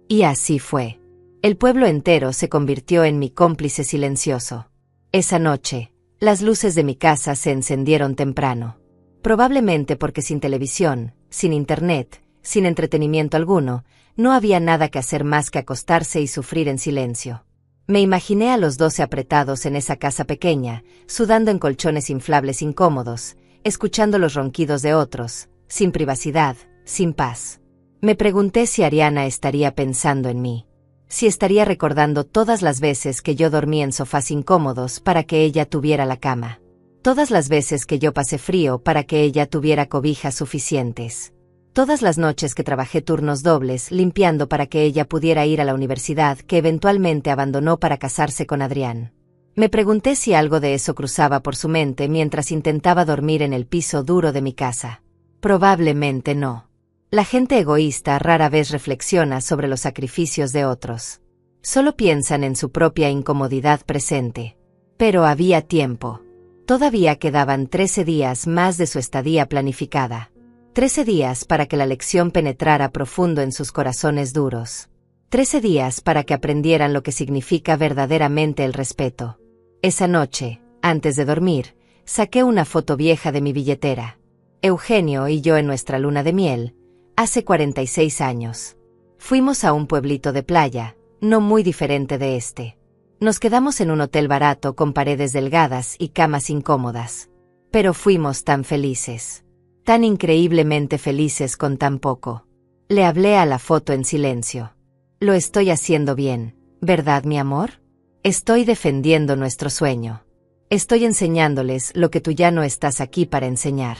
Y así fue. El pueblo entero se convirtió en mi cómplice silencioso. Esa noche, las luces de mi casa se encendieron temprano. Probablemente porque sin televisión, sin internet, sin entretenimiento alguno, no había nada que hacer más que acostarse y sufrir en silencio. Me imaginé a los 12 apretados en esa casa pequeña, sudando en colchones inflables incómodos, escuchando los ronquidos de otros, sin privacidad, sin paz. Me pregunté si Ariana estaría pensando en mí. Si estaría recordando todas las veces que yo dormí en sofás incómodos para que ella tuviera la cama. Todas las veces que yo pasé frío para que ella tuviera cobijas suficientes. Todas las noches que trabajé turnos dobles limpiando para que ella pudiera ir a la universidad que eventualmente abandonó para casarse con Adrián. Me pregunté si algo de eso cruzaba por su mente mientras intentaba dormir en el piso duro de mi casa. Probablemente no. La gente egoísta rara vez reflexiona sobre los sacrificios de otros. Solo piensan en su propia incomodidad presente. Pero había tiempo. Todavía quedaban 13 días más de su estadía planificada. 13 días para que la lección penetrara profundo en sus corazones duros. 13 días para que aprendieran lo que significa verdaderamente el respeto. Esa noche, antes de dormir, saqué una foto vieja de mi billetera. Eugenio y yo en nuestra luna de miel, hace 46 años. Fuimos a un pueblito de playa, no muy diferente de este. Nos quedamos en un hotel barato con paredes delgadas y camas incómodas. Pero fuimos tan felices. Tan increíblemente felices con tan poco. Le hablé a la foto en silencio. Lo estoy haciendo bien, ¿verdad, mi amor? Estoy defendiendo nuestro sueño. Estoy enseñándoles lo que tú ya no estás aquí para enseñar.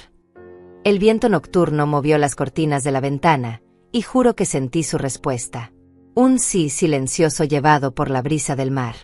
El viento nocturno movió las cortinas de la ventana, y juro que sentí su respuesta. Un sí silencioso llevado por la brisa del mar.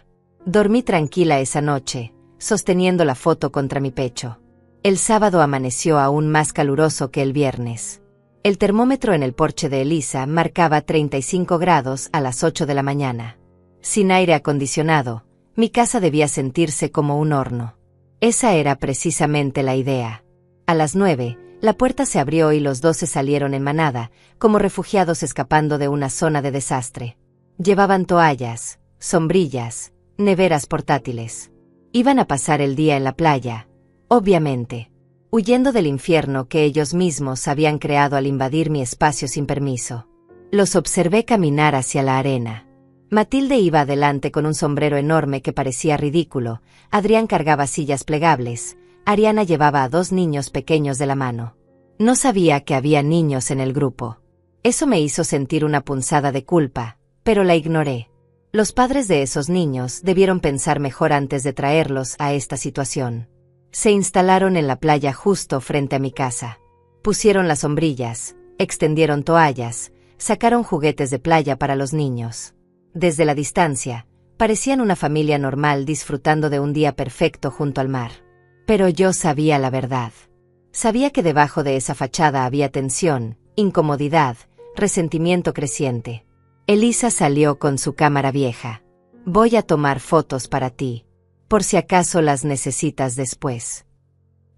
Dormí tranquila esa noche, sosteniendo la foto contra mi pecho. El sábado amaneció aún más caluroso que el viernes. El termómetro en el porche de Elisa marcaba 35 grados a las 8 de la mañana. Sin aire acondicionado, mi casa debía sentirse como un horno. Esa era precisamente la idea. A las 9, la puerta se abrió y los 12 salieron en manada, como refugiados escapando de una zona de desastre. Llevaban toallas, sombrillas, neveras portátiles. Iban a pasar el día en la playa. Obviamente, huyendo del infierno que ellos mismos habían creado al invadir mi espacio sin permiso. Los observé caminar hacia la arena. Matilde iba adelante con un sombrero enorme que parecía ridículo, Adrián cargaba sillas plegables, Ariana llevaba a 2 niños pequeños de la mano. No sabía que había niños en el grupo. Eso me hizo sentir una punzada de culpa, pero la ignoré. Los padres de esos niños debieron pensar mejor antes de traerlos a esta situación. Se instalaron en la playa justo frente a mi casa. Pusieron las sombrillas, extendieron toallas, sacaron juguetes de playa para los niños. Desde la distancia, parecían una familia normal disfrutando de un día perfecto junto al mar. Pero yo sabía la verdad. Sabía que debajo de esa fachada había tensión, incomodidad, resentimiento creciente. Elisa salió con su cámara vieja. Voy a tomar fotos para ti. Por si acaso las necesitas después.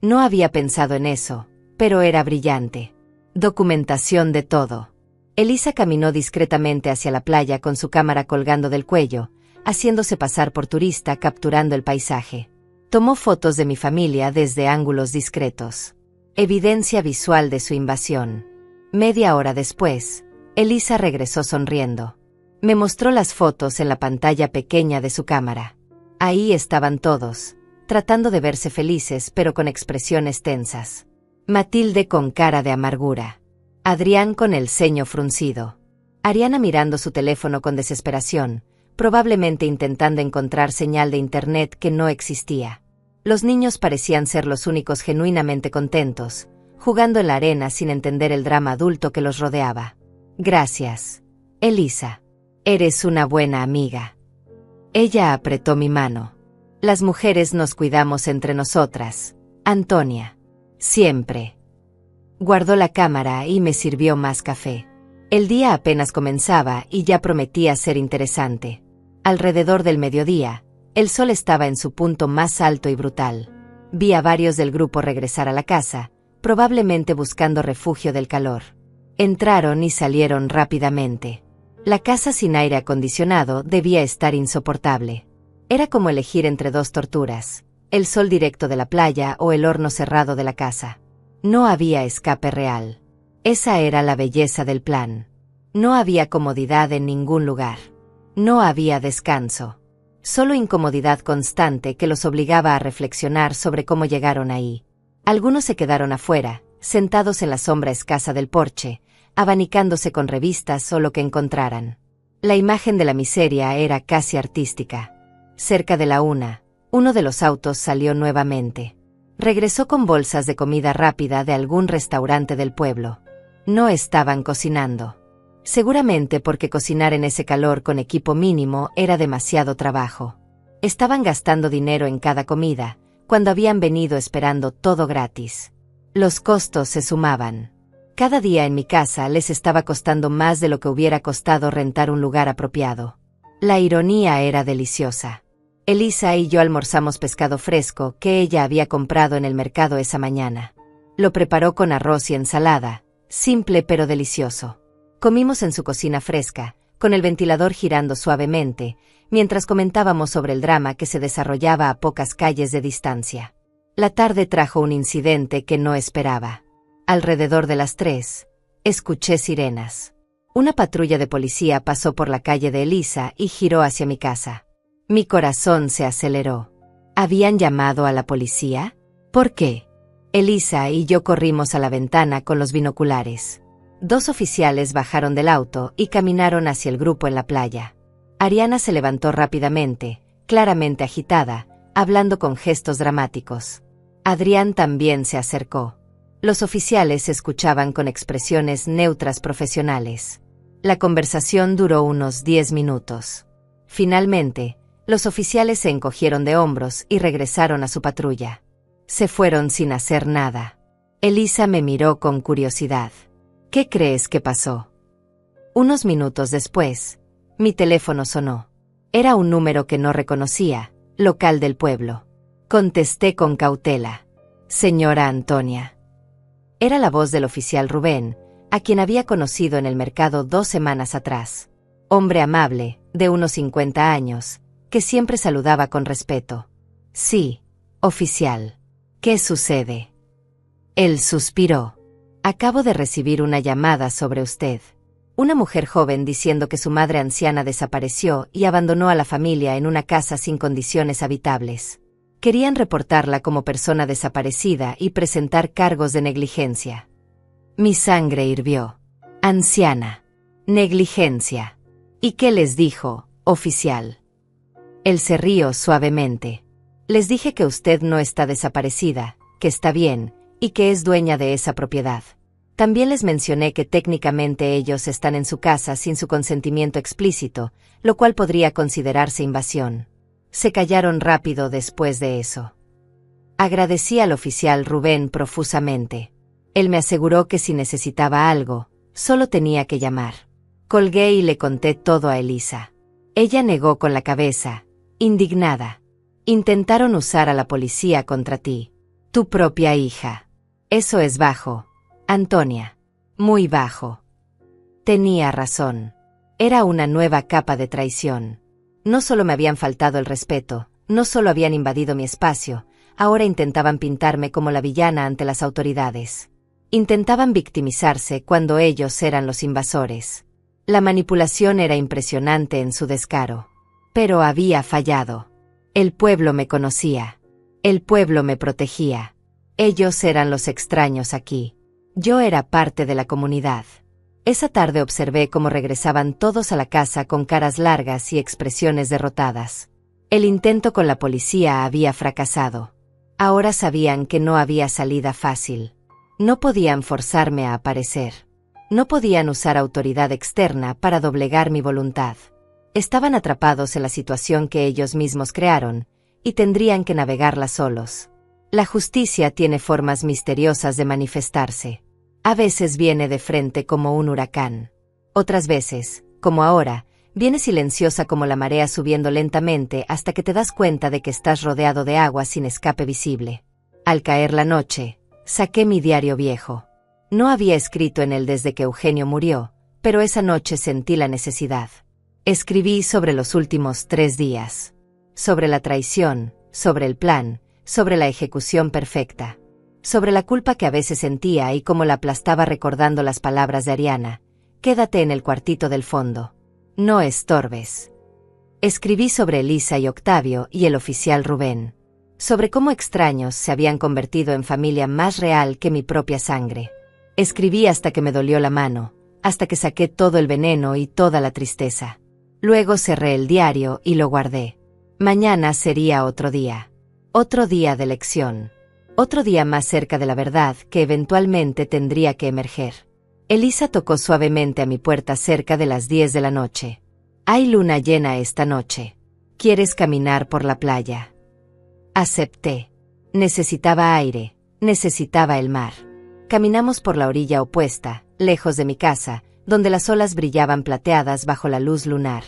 No había pensado en eso, pero era brillante. Documentación de todo. Elisa caminó discretamente hacia la playa con su cámara colgando del cuello, haciéndose pasar por turista capturando el paisaje. Tomó fotos de mi familia desde ángulos discretos. Evidencia visual de su invasión. Media hora después, Elisa regresó sonriendo. Me mostró las fotos en la pantalla pequeña de su cámara. Ahí estaban todos, tratando de verse felices pero con expresiones tensas. Matilde con cara de amargura. Adrián con el ceño fruncido. Ariana mirando su teléfono con desesperación, probablemente intentando encontrar señal de internet que no existía. Los niños parecían ser los únicos genuinamente contentos, jugando en la arena sin entender el drama adulto que los rodeaba. Gracias, Elisa. Eres una buena amiga. Ella apretó mi mano. Las mujeres nos cuidamos entre nosotras, Antonia. Siempre. Guardó la cámara y me sirvió más café. El día apenas comenzaba y ya prometía ser interesante. Alrededor del mediodía, el sol estaba en su punto más alto y brutal. Vi a varios del grupo regresar a la casa, probablemente buscando refugio del calor. Entraron y salieron rápidamente. La casa sin aire acondicionado debía estar insoportable. Era como elegir entre dos torturas, el sol directo de la playa o el horno cerrado de la casa. No había escape real. Esa era la belleza del plan. No había comodidad en ningún lugar. No había descanso. Solo incomodidad constante que los obligaba a reflexionar sobre cómo llegaron ahí. Algunos se quedaron afuera, sentados en la sombra escasa del porche, abanicándose con revistas o lo que encontraran. La imagen de la miseria era casi artística. Cerca de la 1, uno de los autos salió nuevamente. Regresó con bolsas de comida rápida de algún restaurante del pueblo. No estaban cocinando. Seguramente porque cocinar en ese calor con equipo mínimo era demasiado trabajo. Estaban gastando dinero en cada comida, cuando habían venido esperando todo gratis. Los costos se sumaban. Cada día en mi casa les estaba costando más de lo que hubiera costado rentar un lugar apropiado. La ironía era deliciosa. Elisa y yo almorzamos pescado fresco que ella había comprado en el mercado esa mañana. Lo preparó con arroz y ensalada, simple pero delicioso. Comimos en su cocina fresca, con el ventilador girando suavemente, mientras comentábamos sobre el drama que se desarrollaba a pocas calles de distancia. La tarde trajo un incidente que no esperaba. Alrededor de las 3, escuché sirenas. Una patrulla de policía pasó por la calle de Elisa y giró hacia mi casa. Mi corazón se aceleró. ¿Habían llamado a la policía? ¿Por qué? Elisa y yo corrimos a la ventana con los binoculares. 2 oficiales bajaron del auto y caminaron hacia el grupo en la playa. Ariana se levantó rápidamente, claramente agitada, hablando con gestos dramáticos. Adrián también se acercó. Los oficiales escuchaban con expresiones neutras profesionales. La conversación duró unos 10 minutos. Finalmente, los oficiales se encogieron de hombros y regresaron a su patrulla. Se fueron sin hacer nada. Elisa me miró con curiosidad. ¿Qué crees que pasó? Unos minutos después, mi teléfono sonó. Era un número que no reconocía, local del pueblo. Contesté con cautela. Señora Antonia. Era la voz del oficial Rubén, a quien había conocido en el mercado 2 semanas atrás. Hombre amable, de unos 50 años, que siempre saludaba con respeto. Sí, oficial. ¿Qué sucede? Él suspiró. Acabo de recibir una llamada sobre usted. Una mujer joven diciendo que su madre anciana desapareció y abandonó a la familia en una casa sin condiciones habitables. Querían reportarla como persona desaparecida y presentar cargos de negligencia. Mi sangre hirvió. Anciana. Negligencia. ¿Y qué les dijo, oficial? Él se rió suavemente. Les dije que usted no está desaparecida, que está bien, y que es dueña de esa propiedad. También les mencioné que técnicamente ellos están en su casa sin su consentimiento explícito, lo cual podría considerarse invasión. Se callaron rápido después de eso. Agradecí al oficial Rubén profusamente. Él me aseguró que si necesitaba algo, solo tenía que llamar. Colgué y le conté todo a Elisa. Ella negó con la cabeza, indignada. Intentaron usar a la policía contra ti. Tu propia hija. Eso es bajo. Antonia. Muy bajo. Tenía razón. Era una nueva capa de traición. No solo me habían faltado el respeto, no solo habían invadido mi espacio, ahora intentaban pintarme como la villana ante las autoridades. Intentaban victimizarse cuando ellos eran los invasores. La manipulación era impresionante en su descaro. Pero había fallado. El pueblo me conocía. El pueblo me protegía. Ellos eran los extraños aquí. Yo era parte de la comunidad. Esa tarde observé cómo regresaban todos a la casa con caras largas y expresiones derrotadas. El intento con la policía había fracasado. Ahora sabían que no había salida fácil. No podían forzarme a aparecer. No podían usar autoridad externa para doblegar mi voluntad. Estaban atrapados en la situación que ellos mismos crearon, y tendrían que navegarla solos. La justicia tiene formas misteriosas de manifestarse. A veces viene de frente como un huracán. Otras veces, como ahora, viene silenciosa como la marea subiendo lentamente hasta que te das cuenta de que estás rodeado de agua sin escape visible. Al caer la noche, saqué mi diario viejo. No había escrito en él desde que Eugenio murió, pero esa noche sentí la necesidad. Escribí sobre los últimos 3 días. Sobre la traición, sobre el plan, sobre la ejecución perfecta. Sobre la culpa que a veces sentía y cómo la aplastaba recordando las palabras de Ariana. Quédate en el cuartito del fondo. No estorbes. Escribí sobre Elisa y Octavio y el oficial Rubén. Sobre cómo extraños se habían convertido en familia más real que mi propia sangre. Escribí hasta que me dolió la mano, hasta que saqué todo el veneno y toda la tristeza. Luego cerré el diario y lo guardé. Mañana sería otro día de elección. Otro día más cerca de la verdad que eventualmente tendría que emerger. Elisa tocó suavemente a mi puerta cerca de las 10 de la noche. Hay luna llena esta noche. ¿Quieres caminar por la playa? Acepté. Necesitaba aire, necesitaba el mar. Caminamos por la orilla opuesta, lejos de mi casa, donde las olas brillaban plateadas bajo la luz lunar.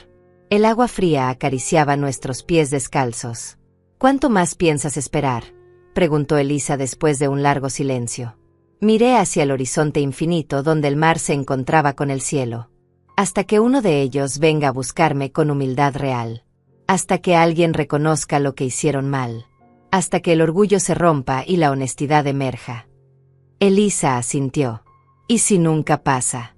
El agua fría acariciaba nuestros pies descalzos. ¿Cuánto más piensas esperar?, preguntó Elisa después de un largo silencio. Miré hacia el horizonte infinito donde el mar se encontraba con el cielo. Hasta que uno de ellos venga a buscarme con humildad real. Hasta que alguien reconozca lo que hicieron mal. Hasta que el orgullo se rompa y la honestidad emerja. Elisa asintió. ¿Y si nunca pasa?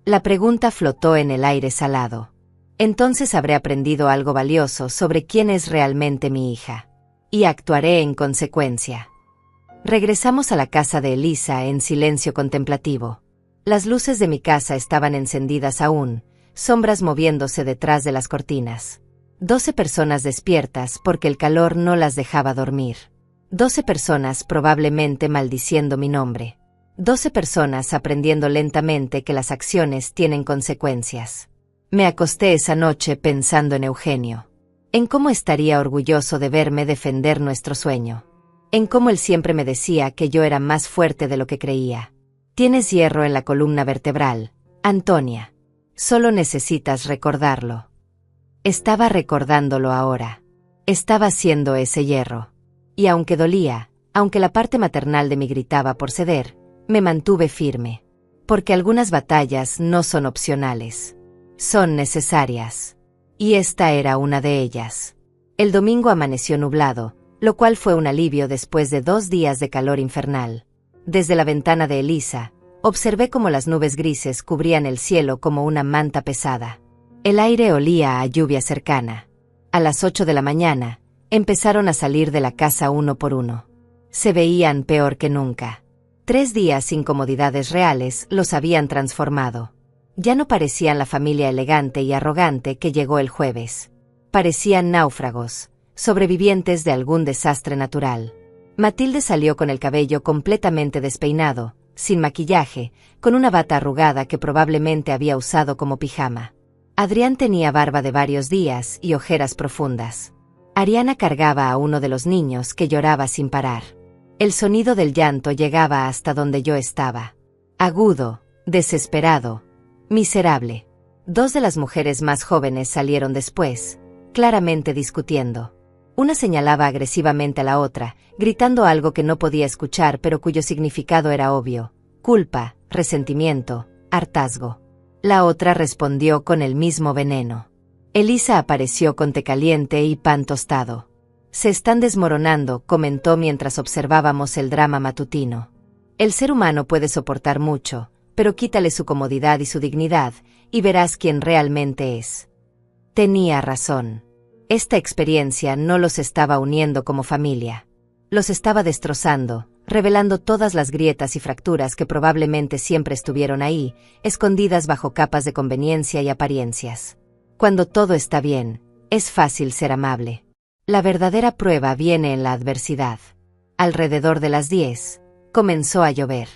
La pregunta flotó en el aire salado. Entonces habré aprendido algo valioso sobre quién es realmente mi hija. Y actuaré en consecuencia. Regresamos a la casa de Elisa en silencio contemplativo. Las luces de mi casa estaban encendidas aún, sombras moviéndose detrás de las cortinas. 12 personas despiertas porque el calor no las dejaba dormir. 12 personas probablemente maldiciendo mi nombre. 12 personas aprendiendo lentamente que las acciones tienen consecuencias. Me acosté esa noche pensando en Eugenio. En cómo estaría orgulloso de verme defender nuestro sueño. En cómo él siempre me decía que yo era más fuerte de lo que creía. Tienes hierro en la columna vertebral, Antonia. Solo necesitas recordarlo. Estaba recordándolo ahora. Estaba siendo ese hierro. Y aunque dolía, aunque la parte maternal de mí gritaba por ceder, me mantuve firme. Porque algunas batallas no son opcionales. Son necesarias. Y esta era una de ellas. El domingo amaneció nublado, lo cual fue un alivio después de 2 días de calor infernal. Desde la ventana de Elisa, observé cómo las nubes grises cubrían el cielo como una manta pesada. El aire olía a lluvia cercana. A las 8 de la mañana, empezaron a salir de la casa uno por uno. Se veían peor que nunca. 3 días sin comodidades reales los habían transformado. Ya no parecían la familia elegante y arrogante que llegó el jueves. Parecían náufragos, sobrevivientes de algún desastre natural. Matilde salió con el cabello completamente despeinado, sin maquillaje, con una bata arrugada que probablemente había usado como pijama. Adrián tenía barba de varios días y ojeras profundas. Ariana cargaba a uno de los niños que lloraba sin parar. El sonido del llanto llegaba hasta donde yo estaba. Agudo, desesperado, miserable. 2 de las mujeres más jóvenes salieron después, claramente discutiendo. Una señalaba agresivamente a la otra, gritando algo que no podía escuchar pero cuyo significado era obvio: culpa, resentimiento, hartazgo. La otra respondió con el mismo veneno. Elisa apareció con té caliente y pan tostado. Se están desmoronando, comentó mientras observábamos el drama matutino. El ser humano puede soportar mucho, pero quítale su comodidad y su dignidad, y verás quién realmente es. Tenía razón. Esta experiencia no los estaba uniendo como familia. Los estaba destrozando, revelando todas las grietas y fracturas que probablemente siempre estuvieron ahí, escondidas bajo capas de conveniencia y apariencias. Cuando todo está bien, es fácil ser amable. La verdadera prueba viene en la adversidad. Alrededor de las 10, comenzó a llover.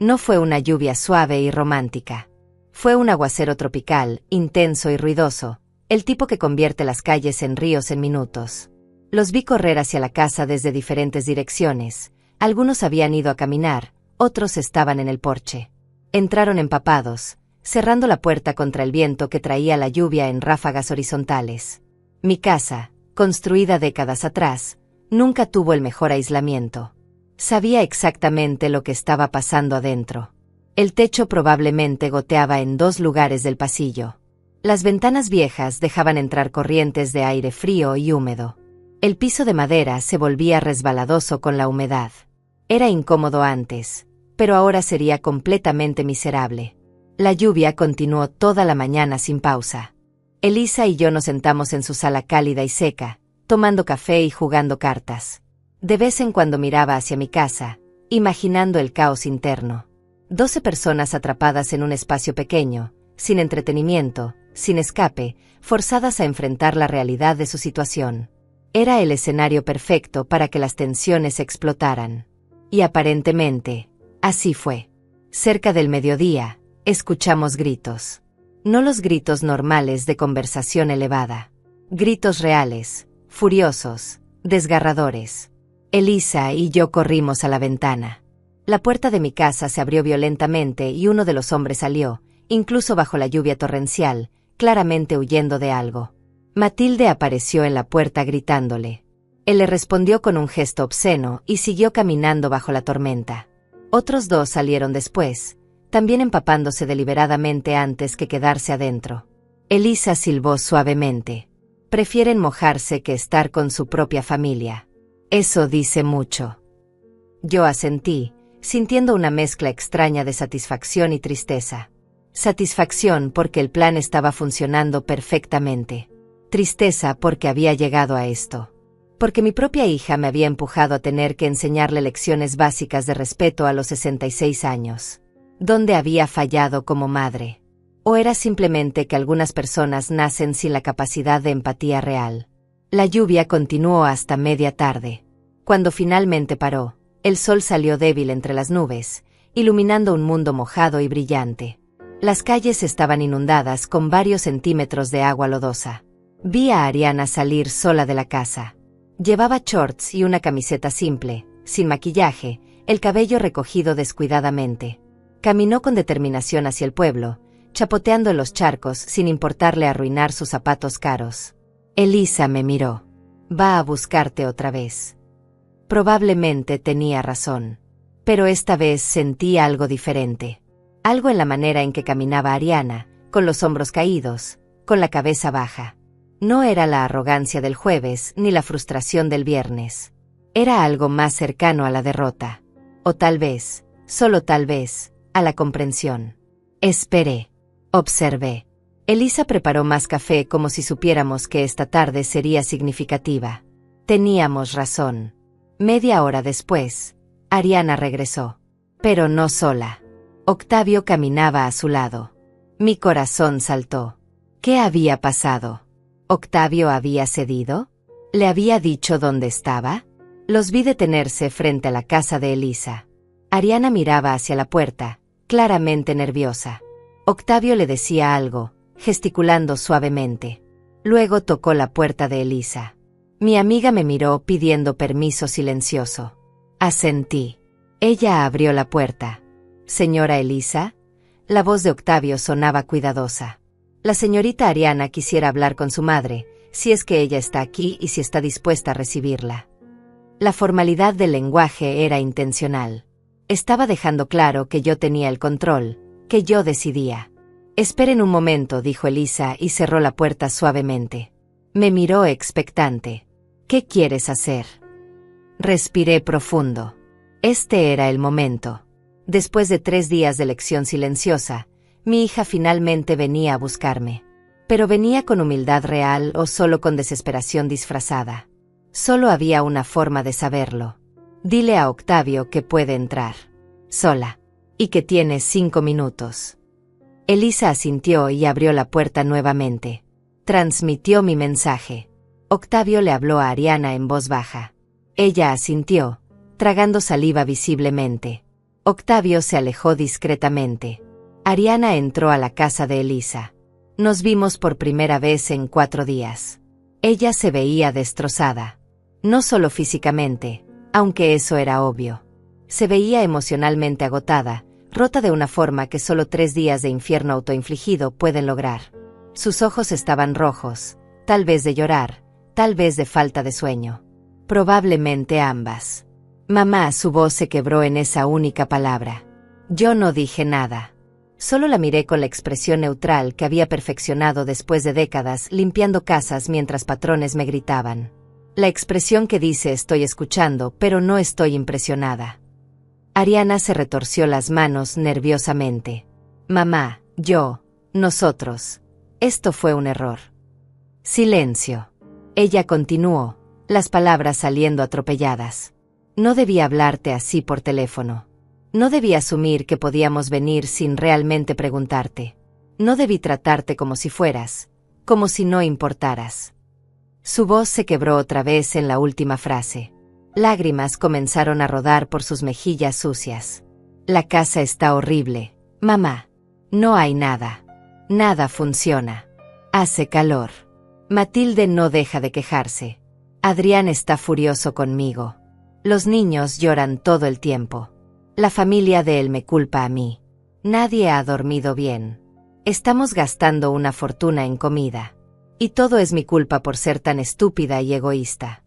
No fue una lluvia suave y romántica. Fue un aguacero tropical, intenso y ruidoso, el tipo que convierte las calles en ríos en minutos. Los vi correr hacia la casa desde diferentes direcciones. Algunos habían ido a caminar, otros estaban en el porche. Entraron empapados, cerrando la puerta contra el viento que traía la lluvia en ráfagas horizontales. Mi casa, construida décadas atrás, nunca tuvo el mejor aislamiento. Sabía exactamente lo que estaba pasando adentro. El techo probablemente goteaba en 2 lugares del pasillo. Las ventanas viejas dejaban entrar corrientes de aire frío y húmedo. El piso de madera se volvía resbaladoso con la humedad. Era incómodo antes, pero ahora sería completamente miserable. La lluvia continuó toda la mañana sin pausa. Elisa y yo nos sentamos en su sala cálida y seca, tomando café y jugando cartas. De vez en cuando miraba hacia mi casa, imaginando el caos interno. 12 personas atrapadas en un espacio pequeño, sin entretenimiento, sin escape, forzadas a enfrentar la realidad de su situación. Era el escenario perfecto para que las tensiones explotaran. Y aparentemente, así fue. Cerca del mediodía, escuchamos gritos. No los gritos normales de conversación elevada. Gritos reales, furiosos, desgarradores. Elisa y yo corrimos a la ventana. La puerta de mi casa se abrió violentamente y uno de los hombres salió, incluso bajo la lluvia torrencial, claramente huyendo de algo. Matilde apareció en la puerta gritándole. Él le respondió con un gesto obsceno y siguió caminando bajo la tormenta. Otros 2 salieron después, también empapándose deliberadamente antes que quedarse adentro. Elisa silbó suavemente. Prefieren mojarse que estar con su propia familia. Eso dice mucho. Yo asentí, sintiendo una mezcla extraña de satisfacción y tristeza. Satisfacción porque el plan estaba funcionando perfectamente. Tristeza porque había llegado a esto. Porque mi propia hija me había empujado a tener que enseñarle lecciones básicas de respeto a los 66 años. ¿Dónde había fallado como madre? ¿O era simplemente que algunas personas nacen sin la capacidad de empatía real? La lluvia continuó hasta media tarde. Cuando finalmente paró, el sol salió débil entre las nubes, iluminando un mundo mojado y brillante. Las calles estaban inundadas con varios centímetros de agua lodosa. Vi a Ariana salir sola de la casa. Llevaba shorts y una camiseta simple, sin maquillaje, el cabello recogido descuidadamente. Caminó con determinación hacia el pueblo, chapoteando en los charcos sin importarle arruinar sus zapatos caros. Elisa me miró. Va a buscarte otra vez. Probablemente tenía razón. Pero esta vez sentí algo diferente. Algo en la manera en que caminaba Ariana, con los hombros caídos, con la cabeza baja. No era la arrogancia del jueves ni la frustración del viernes. Era algo más cercano a la derrota. O tal vez, solo tal vez, a la comprensión. Esperé. Observé. Elisa preparó más café como si supiéramos que esta tarde sería significativa. Teníamos razón. Media hora después, Ariana regresó. Pero no sola. Octavio caminaba a su lado. Mi corazón saltó. ¿Qué había pasado? ¿Octavio había cedido? ¿Le había dicho dónde estaba? Los vi detenerse frente a la casa de Elisa. Ariana miraba hacia la puerta, claramente nerviosa. Octavio le decía algo, gesticulando suavemente. Luego tocó la puerta de Elisa. Mi amiga me miró pidiendo permiso silencioso. Asentí. Ella abrió la puerta. «Señora Elisa». La voz de Octavio sonaba cuidadosa. La señorita Ariana quisiera hablar con su madre, si es que ella está aquí y si está dispuesta a recibirla. La formalidad del lenguaje era intencional. Estaba dejando claro que yo tenía el control, que yo decidía. «Esperen un momento», dijo Elisa y cerró la puerta suavemente. Me miró expectante. «¿Qué quieres hacer?» Respiré profundo. Este era el momento. Después de 3 días de lección silenciosa, mi hija finalmente venía a buscarme. Pero venía con humildad real o solo con desesperación disfrazada. Solo había una forma de saberlo. Dile a Octavio que puede entrar. Sola. Y que tiene 5 minutos. Elisa asintió y abrió la puerta nuevamente. Transmitió mi mensaje. Octavio le habló a Ariana en voz baja. Ella asintió, tragando saliva visiblemente. Octavio se alejó discretamente. Ariana entró a la casa de Elisa. Nos vimos por primera vez en 4 días. Ella se veía destrozada. No solo físicamente, aunque eso era obvio. Se veía emocionalmente agotada, rota de una forma que solo 3 días de infierno autoinfligido pueden lograr. Sus ojos estaban rojos, tal vez de llorar, tal vez de falta de sueño. Probablemente ambas. Mamá, su voz se quebró en esa única palabra. Yo no dije nada. Solo la miré con la expresión neutral que había perfeccionado después de décadas limpiando casas mientras patrones me gritaban. La expresión que dice estoy escuchando, pero no estoy impresionada. Ariana se retorció las manos nerviosamente. Mamá, yo, nosotros. Esto fue un error. Silencio. Ella continuó, las palabras saliendo atropelladas. No debía hablarte así por teléfono. No debí asumir que podíamos venir sin realmente preguntarte. No debí tratarte como si fueras, como si no importaras. Su voz se quebró otra vez en la última frase. Lágrimas comenzaron a rodar por sus mejillas sucias. La casa está horrible, mamá. No hay nada. Nada funciona. Hace calor. Matilde no deja de quejarse. Adrián está furioso conmigo. Los niños lloran todo el tiempo. La familia de él me culpa a mí. Nadie ha dormido bien. Estamos gastando una fortuna en comida. Y todo es mi culpa por ser tan estúpida y egoísta.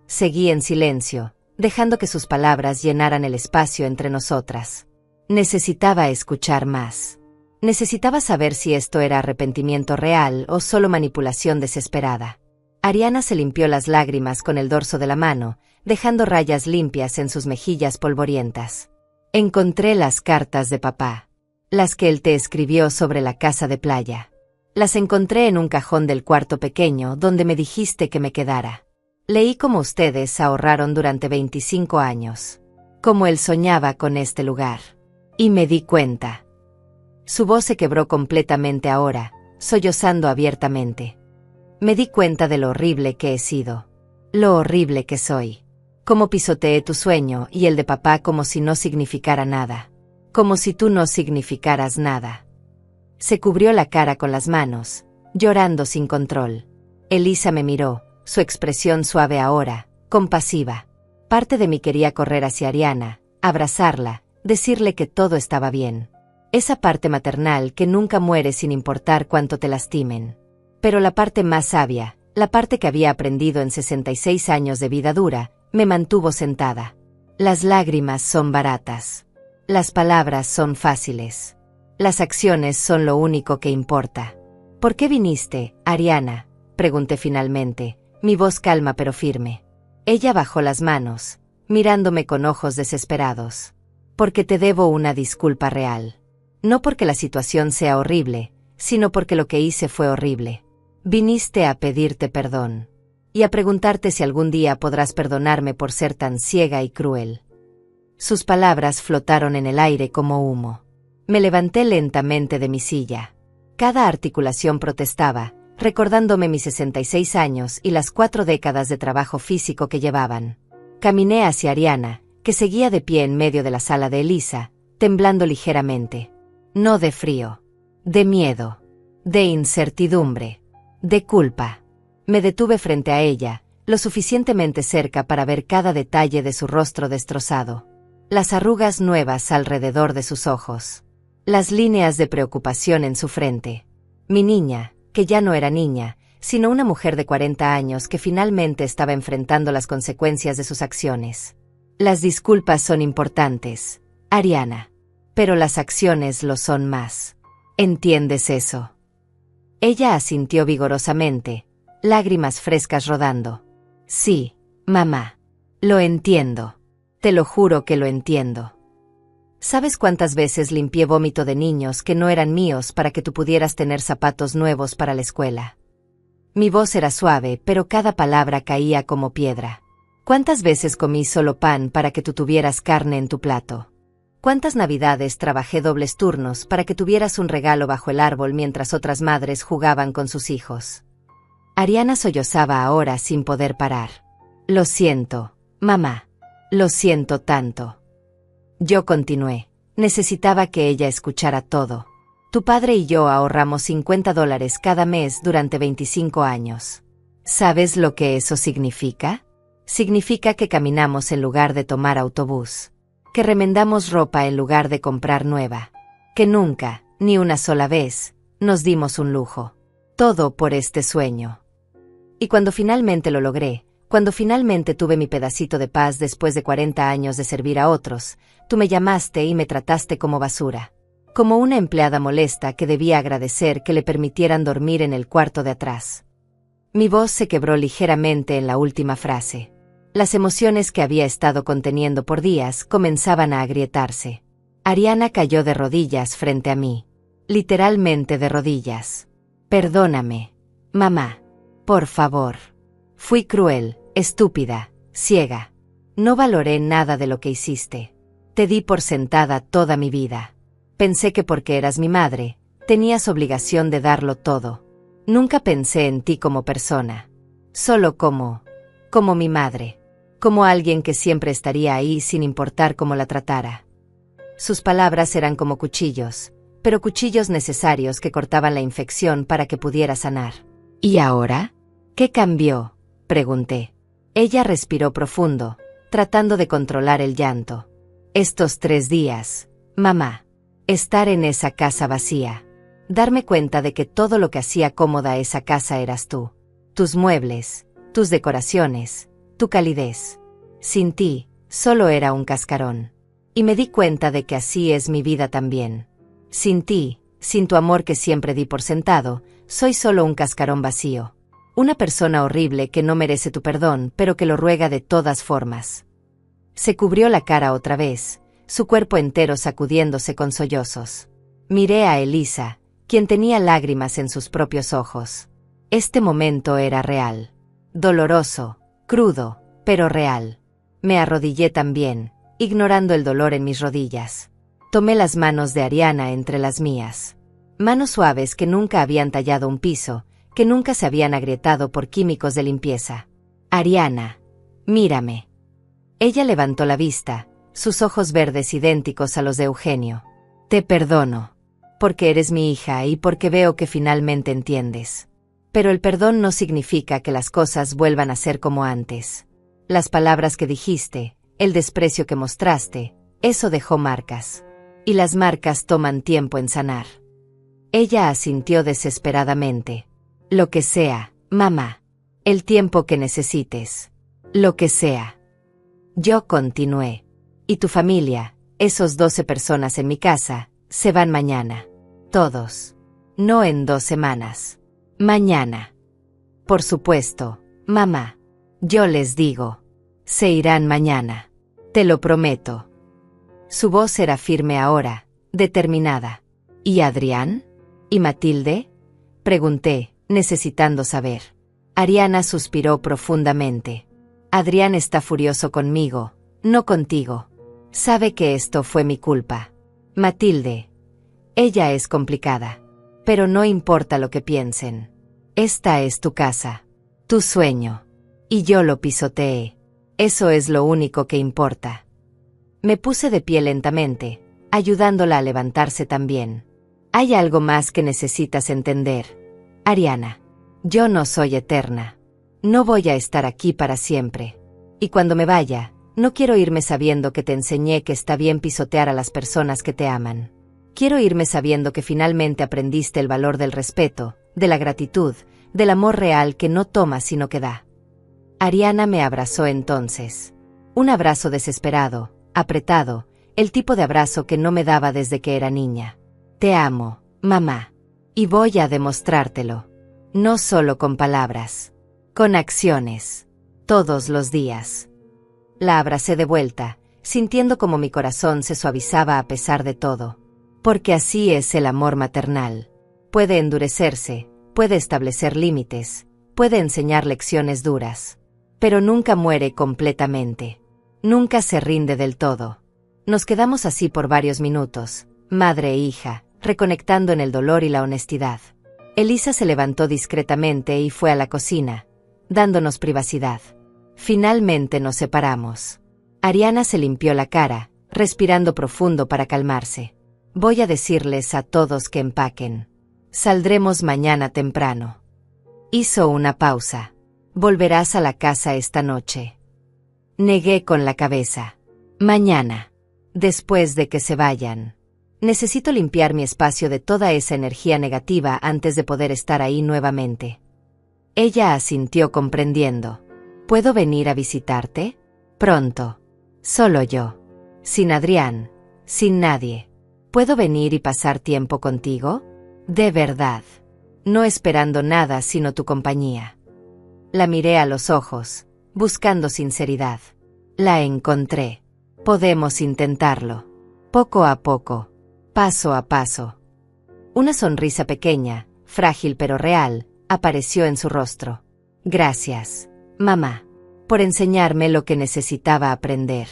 Seguí en silencio, dejando que sus palabras llenaran el espacio entre nosotras. Necesitaba escuchar más. Necesitaba saber si esto era arrepentimiento real o solo manipulación desesperada. Ariana se limpió las lágrimas con el dorso de la mano, dejando rayas limpias en sus mejillas polvorientas. Encontré las cartas de papá. Las que él te escribió sobre la casa de playa. Las encontré en un cajón del cuarto pequeño donde me dijiste que me quedara. Leí cómo ustedes ahorraron durante 25 años. Cómo él soñaba con este lugar. Y me di cuenta. Su voz se quebró completamente ahora, sollozando abiertamente. Me di cuenta de lo horrible que he sido. Lo horrible que soy. Cómo pisoteé tu sueño y el de papá como si no significara nada. Como si tú no significaras nada. Se cubrió la cara con las manos, llorando sin control. Elisa me miró, su expresión suave ahora, compasiva. Parte de mí quería correr hacia Ariana, abrazarla, decirle que todo estaba bien. Esa parte maternal que nunca muere sin importar cuánto te lastimen. Pero la parte más sabia, la parte que había aprendido en 66 años de vida dura, me mantuvo sentada. Las lágrimas son baratas. Las palabras son fáciles. Las acciones son lo único que importa. ¿Por qué viniste, Ariana?, pregunté finalmente, mi voz calma pero firme. Ella bajó las manos, mirándome con ojos desesperados. Porque te debo una disculpa real. No porque la situación sea horrible, sino porque lo que hice fue horrible. Viniste a pedirte perdón. Y a preguntarte si algún día podrás perdonarme por ser tan ciega y cruel. Sus palabras flotaron en el aire como humo. Me levanté lentamente de mi silla. Cada articulación protestaba, recordándome mis 66 años y las 4 décadas de trabajo físico que llevaban. Caminé hacia Ariana, que seguía de pie en medio de la sala de Elisa, temblando ligeramente. No de frío, de miedo, de incertidumbre, de culpa. Me detuve frente a ella, lo suficientemente cerca para ver cada detalle de su rostro destrozado. Las arrugas nuevas alrededor de sus ojos. Las líneas de preocupación en su frente. Mi niña, que ya no era niña, sino una mujer de 40 años que finalmente estaba enfrentando las consecuencias de sus acciones. Las disculpas son importantes, Ariana. Pero las acciones lo son más. ¿Entiendes eso? Ella asintió vigorosamente, lágrimas frescas rodando. Sí, mamá. Lo entiendo. Te lo juro que lo entiendo. ¿Sabes cuántas veces limpié vómito de niños que no eran míos para que tú pudieras tener zapatos nuevos para la escuela? Mi voz era suave, pero cada palabra caía como piedra. ¿Cuántas veces comí solo pan para que tú tuvieras carne en tu plato? ¿Cuántas navidades trabajé dobles turnos para que tuvieras un regalo bajo el árbol mientras otras madres jugaban con sus hijos? Ariana sollozaba ahora sin poder parar. Lo siento, mamá. Lo siento tanto. Yo continué. Necesitaba que ella escuchara todo. Tu padre y yo ahorramos $50 cada mes durante 25 años. ¿Sabes lo que eso significa? Significa que caminamos en lugar de tomar autobús. Que remendamos ropa en lugar de comprar nueva. Que nunca, ni una sola vez, nos dimos un lujo. Todo por este sueño. Y cuando finalmente lo logré, cuando finalmente tuve mi pedacito de paz después de 40 años de servir a otros, tú me llamaste y me trataste como basura. Como una empleada molesta que debía agradecer que le permitieran dormir en el cuarto de atrás. Mi voz se quebró ligeramente en la última frase. Las emociones que había estado conteniendo por días comenzaban a agrietarse. Ariana cayó de rodillas frente a mí. Literalmente de rodillas. Perdóname, mamá. Por favor. Fui cruel, estúpida, ciega. No valoré nada de lo que hiciste. Te di por sentada toda mi vida. Pensé que porque eras mi madre, tenías obligación de darlo todo. Nunca pensé en ti como persona. Solo como mi madre. Como alguien que siempre estaría ahí sin importar cómo la tratara. Sus palabras eran como cuchillos, pero cuchillos necesarios que cortaban la infección para que pudiera sanar. ¿Y ahora? ¿Qué cambió?, pregunté. Ella respiró profundo, tratando de controlar el llanto. Estos 3 días, mamá. Estar en esa casa vacía. Darme cuenta de que todo lo que hacía cómoda esa casa eras tú. Tus muebles, tus decoraciones, tu calidez. Sin ti, solo era un cascarón. Y me di cuenta de que así es mi vida también. Sin ti, sin tu amor que siempre di por sentado, soy solo un cascarón vacío. Una persona horrible que no merece tu perdón, pero que lo ruega de todas formas. Se cubrió la cara otra vez, su cuerpo entero sacudiéndose con sollozos. Miré a Elisa, quien tenía lágrimas en sus propios ojos. Este momento era real. Doloroso, crudo, pero real. Me arrodillé también, ignorando el dolor en mis rodillas. Tomé las manos de Ariana entre las mías. Manos suaves que nunca habían tallado un piso, que nunca se habían agrietado por químicos de limpieza. Ariana, mírame. Ella levantó la vista, sus ojos verdes idénticos a los de Eugenio. Te perdono. Porque eres mi hija y porque veo que finalmente entiendes. Pero el perdón no significa que las cosas vuelvan a ser como antes. Las palabras que dijiste, el desprecio que mostraste, eso dejó marcas. Y las marcas toman tiempo en sanar. Ella asintió desesperadamente. Lo que sea, mamá. El tiempo que necesites. Lo que sea. Yo continué. Y tu familia, esos 12 personas en mi casa, se van mañana. Todos. No en 2 semanas. Mañana. Por supuesto, mamá. Yo les digo. Se irán mañana. Te lo prometo. Su voz era firme ahora, determinada. ¿Y Adrián? ¿Y Matilde?, pregunté, necesitando saber. Ariana suspiró profundamente. Adrián está furioso conmigo, no contigo. Sabe que esto fue mi culpa. Matilde. Ella es complicada. Pero no importa lo que piensen. Esta es tu casa. Tu sueño. Y yo lo pisoteé. Eso es lo único que importa. Me puse de pie lentamente, ayudándola a levantarse también. Hay algo más que necesitas entender, Ariana. Yo no soy eterna. No voy a estar aquí para siempre. Y cuando me vaya, no quiero irme sabiendo que te enseñé que está bien pisotear a las personas que te aman. Quiero irme sabiendo que finalmente aprendiste el valor del respeto, de la gratitud, del amor real que no toma sino que da. Ariana me abrazó entonces. Un abrazo desesperado, apretado, el tipo de abrazo que no me daba desde que era niña. Te amo, mamá. Y voy a demostrártelo. No solo con palabras. Con acciones. Todos los días. La abracé de vuelta, sintiendo como mi corazón se suavizaba a pesar de todo. Porque así es el amor maternal. Puede endurecerse, puede establecer límites, puede enseñar lecciones duras. pero nunca muere completamente. Nunca se rinde del todo. Nos quedamos así por varios minutos, madre e hija, reconectando en el dolor y la honestidad. Elisa se levantó discretamente y fue a la cocina, dándonos privacidad. Finalmente nos separamos. Ariana se limpió la cara, respirando profundo para calmarse. Voy a decirles a todos que empaquen. Saldremos mañana temprano. Hizo una pausa. ¿Volverás a la casa esta noche? Negué con la cabeza. Mañana. Después de que se vayan. Necesito limpiar mi espacio de toda esa energía negativa antes de poder estar ahí nuevamente. Ella asintió comprendiendo. ¿Puedo venir a visitarte? Pronto. Solo yo. Sin Adrián. Sin nadie. ¿Puedo venir y pasar tiempo contigo? De verdad. No esperando nada sino tu compañía. La miré a los ojos, buscando sinceridad. La encontré. Podemos intentarlo. Poco a poco. Paso a paso. Una sonrisa pequeña, frágil pero real, apareció en su rostro. Gracias, mamá, por enseñarme lo que necesitaba aprender.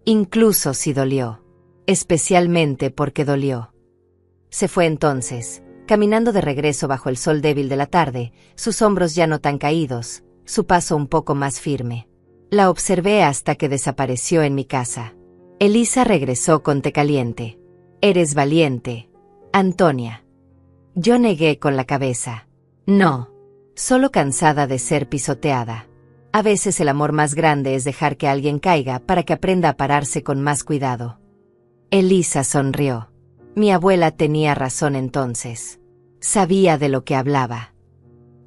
Incluso si dolió. Especialmente porque dolió. Se fue entonces, caminando de regreso bajo el sol débil de la tarde, sus hombros ya no tan caídos, su paso un poco más firme. La observé hasta que desapareció en mi casa. Elisa regresó con té caliente. Eres valiente, Antonia. Yo negué con la cabeza. No, solo cansada de ser pisoteada. A veces el amor más grande es dejar que alguien caiga para que aprenda a pararse con más cuidado. Elisa sonrió. Mi abuela tenía razón entonces. Sabía de lo que hablaba.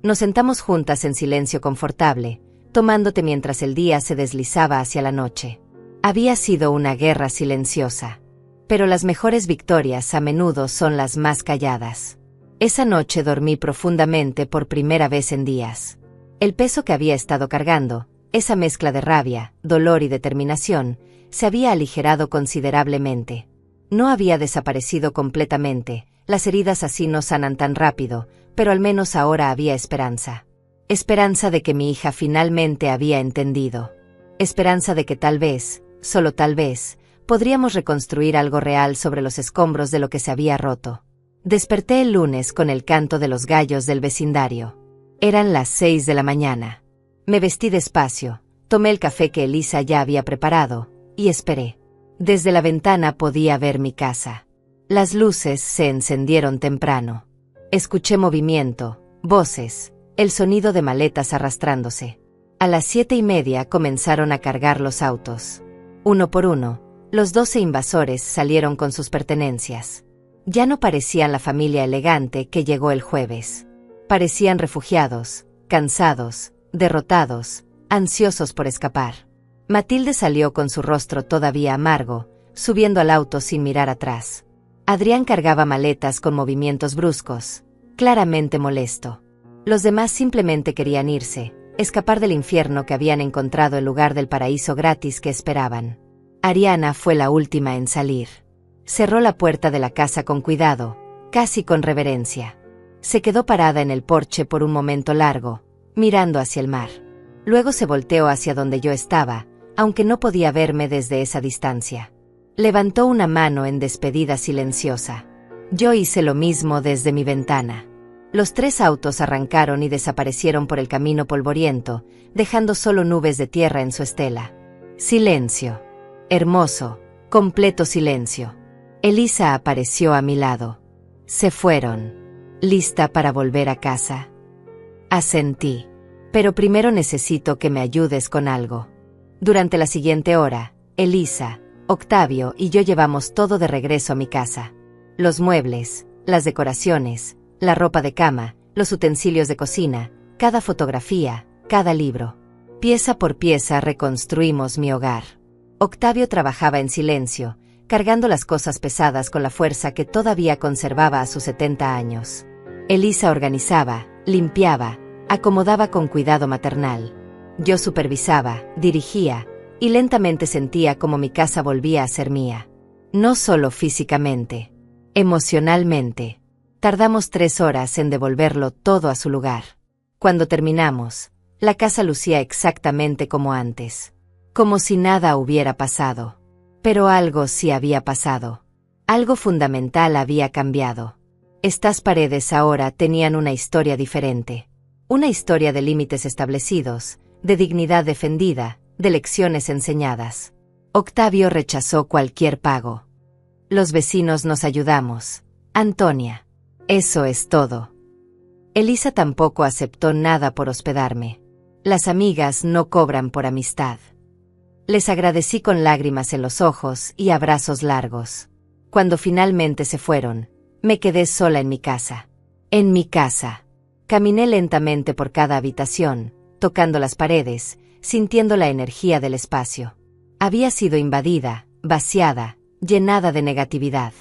Nos sentamos juntas en silencio confortable, tomándote mientras el día se deslizaba hacia la noche. Había sido una guerra silenciosa. Pero las mejores victorias a menudo son las más calladas. Esa noche dormí profundamente por primera vez en días. El peso que había estado cargando, esa mezcla de rabia, dolor y determinación, se había aligerado considerablemente. No había desaparecido completamente, las heridas así no sanan tan rápido, pero al menos ahora había esperanza. Esperanza de que mi hija finalmente había entendido. Esperanza de que tal vez, solo tal vez, podríamos reconstruir algo real sobre los escombros de lo que se había roto. Desperté el lunes con el canto de los gallos del vecindario. Eran las 6 de la mañana. Me vestí despacio, tomé el café que Elisa ya había preparado, y esperé. Desde la ventana podía ver mi casa. Las luces se encendieron temprano. Escuché movimiento, voces, el sonido de maletas arrastrándose. A las 7:30 comenzaron a cargar los autos. Uno por uno, los 12 invasores salieron con sus pertenencias. Ya no parecían la familia elegante que llegó el jueves. Parecían refugiados, cansados, derrotados, ansiosos por escapar. Matilde salió con su rostro todavía amargo, subiendo al auto sin mirar atrás. Adrián cargaba maletas con movimientos bruscos, claramente molesto. Los demás simplemente querían irse, escapar del infierno que habían encontrado en lugar del paraíso gratis que esperaban. Ariana fue la última en salir. Cerró la puerta de la casa con cuidado, casi con reverencia. Se quedó parada en el porche por un momento largo, mirando hacia el mar. Luego se volteó hacia donde yo estaba, aunque no podía verme desde esa distancia. Levantó una mano en despedida silenciosa. Yo hice lo mismo desde mi ventana. Los 3 autos arrancaron y desaparecieron por el camino polvoriento, dejando solo nubes de tierra en su estela. Silencio. Hermoso, completo silencio. Elisa apareció a mi lado. Se fueron. ¿Lista para volver a casa? Asentí. Pero primero necesito que me ayudes con algo. Durante la siguiente hora, Elisa, Octavio y yo llevamos todo de regreso a mi casa. Los muebles, las decoraciones, la ropa de cama, los utensilios de cocina, cada fotografía, cada libro. Pieza por pieza reconstruimos mi hogar. Octavio trabajaba en silencio, cargando las cosas pesadas con la fuerza que todavía conservaba a sus 70 años. Elisa organizaba, limpiaba, acomodaba con cuidado maternal. Yo supervisaba, dirigía, y lentamente sentía como mi casa volvía a ser mía. No solo físicamente, emocionalmente. Tardamos 3 horas en devolverlo todo a su lugar. Cuando terminamos, La casa lucía exactamente como antes, como si nada hubiera pasado. Pero algo sí había pasado. Algo fundamental había cambiado. Estas paredes ahora tenían una historia diferente. Una historia de límites establecidos, de dignidad defendida, de lecciones enseñadas. Octavio rechazó cualquier pago. Los vecinos nos ayudamos. Antonia. Eso es todo. Elisa tampoco aceptó nada por hospedarme. Las amigas no cobran por amistad. Les agradecí con lágrimas en los ojos y abrazos largos. Cuando finalmente se fueron, me quedé sola en mi casa. En mi casa. Caminé lentamente por cada habitación, tocando las paredes, sintiendo la energía del espacio. Había sido invadida, vaciada, llenada de negatividad.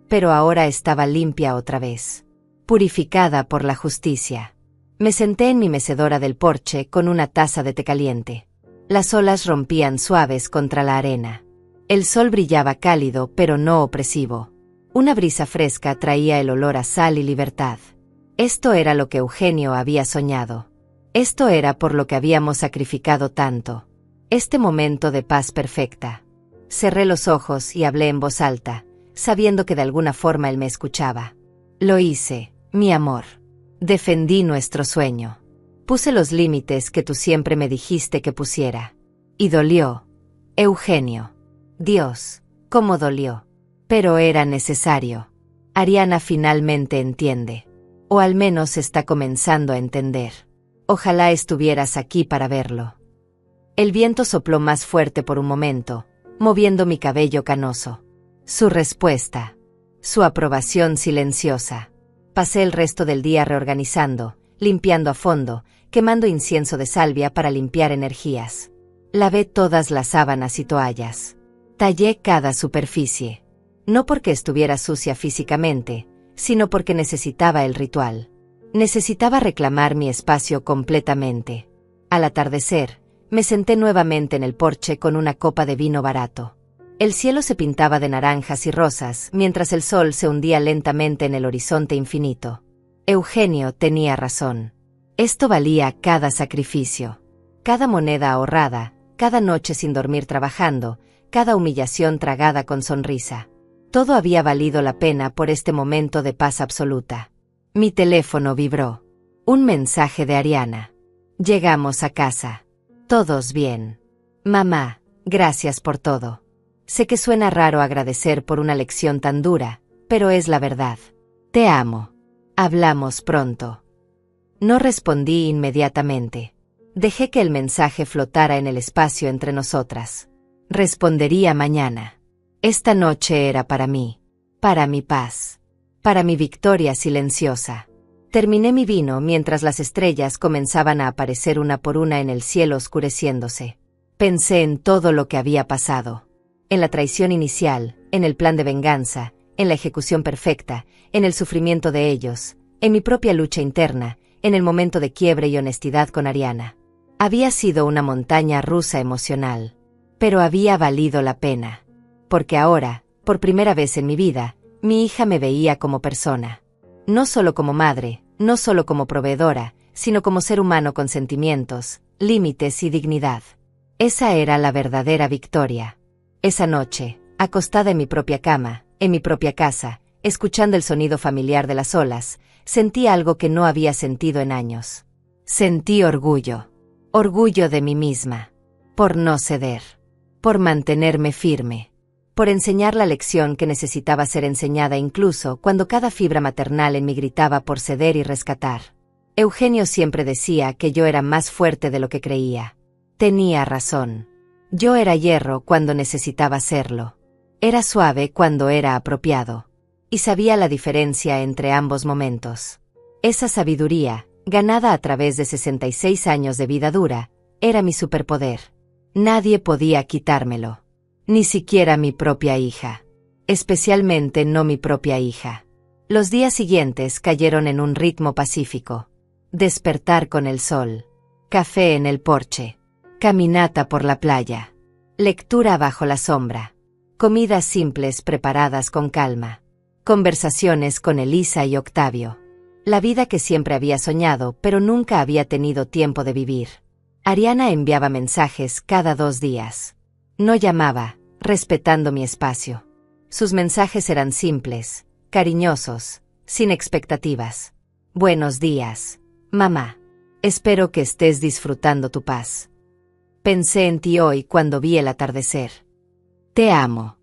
Pero ahora estaba limpia otra vez. Purificada por la justicia. Me senté en mi mecedora del porche con una taza de té caliente. Las olas rompían suaves contra la arena. El sol brillaba cálido pero no opresivo. Una brisa fresca traía el olor a sal y libertad. Esto era lo que Eugenio había soñado. Esto era por lo que habíamos sacrificado tanto. Este momento de paz perfecta. Cerré los ojos y hablé en voz alta, sabiendo que de alguna forma él me escuchaba. Lo hice, mi amor. Defendí nuestro sueño. Puse los límites que tú siempre me dijiste que pusiera. Y dolió. Eugenio. Dios, cómo dolió. Pero era necesario. Ariana finalmente entiende. O al menos está comenzando a entender. Ojalá estuvieras aquí para verlo. El viento sopló más fuerte por un momento, moviendo mi cabello canoso. Su respuesta. Su aprobación silenciosa. Pasé el resto del día reorganizando, limpiando a fondo, quemando incienso de salvia para limpiar energías. Lavé todas las sábanas y toallas. Tallé cada superficie. No porque estuviera sucia físicamente, sino porque necesitaba el ritual. Necesitaba reclamar mi espacio completamente. Al atardecer, me senté nuevamente en el porche con una copa de vino barato. El cielo se pintaba de naranjas y rosas mientras el sol se hundía lentamente en el horizonte infinito. Eugenio tenía razón. Esto valía cada sacrificio. Cada moneda ahorrada, cada noche sin dormir trabajando, cada humillación tragada con sonrisa. Todo había valido la pena por este momento de paz absoluta. Mi teléfono vibró. Un mensaje de Ariana. Llegamos a casa. Todos bien. Mamá, gracias por todo. Sé que suena raro agradecer por una lección tan dura, pero es la verdad. Te amo. Hablamos pronto. No respondí inmediatamente. Dejé que el mensaje flotara en el espacio entre nosotras. Respondería mañana. Esta noche era para mí. Para mi paz. Para mi victoria silenciosa. Terminé mi vino mientras las estrellas comenzaban a aparecer una por una en el cielo oscureciéndose. Pensé en todo lo que había pasado. En la traición inicial, en el plan de venganza, en la ejecución perfecta, en el sufrimiento de ellos, en mi propia lucha interna, en el momento de quiebre y honestidad con Ariana. Había sido una montaña rusa emocional. Pero había valido la pena. Porque ahora, por primera vez en mi vida, mi hija me veía como persona. No solo como madre, no solo como proveedora, sino como ser humano con sentimientos, límites y dignidad. Esa era la verdadera victoria. Esa noche, acostada en mi propia cama, en mi propia casa, escuchando el sonido familiar de las olas, sentí algo que no había sentido en años. Sentí orgullo. Orgullo de mí misma. Por no ceder. Por mantenerme firme. Por enseñar la lección que necesitaba ser enseñada incluso cuando cada fibra maternal en mí gritaba por ceder y rescatar. Eugenio siempre decía que yo era más fuerte de lo que creía. Tenía razón. Yo era hierro cuando necesitaba serlo. Era suave cuando era apropiado. Y sabía la diferencia entre ambos momentos. Esa sabiduría, ganada a través de 66 años de vida dura, era mi superpoder. Nadie podía quitármelo. Ni siquiera mi propia hija. Especialmente no mi propia hija. Los días siguientes cayeron en un ritmo pacífico. Despertar con el sol. Café en el porche. Caminata por la playa. Lectura bajo la sombra. Comidas simples preparadas con calma. Conversaciones con Elisa y Octavio. La vida que siempre había soñado pero nunca había tenido tiempo de vivir. Ariana enviaba mensajes cada 2 días. No llamaba, respetando mi espacio. Sus mensajes eran simples, cariñosos, sin expectativas. Buenos días, mamá. Espero que estés disfrutando tu paz. Pensé en ti hoy cuando vi el atardecer. Te amo.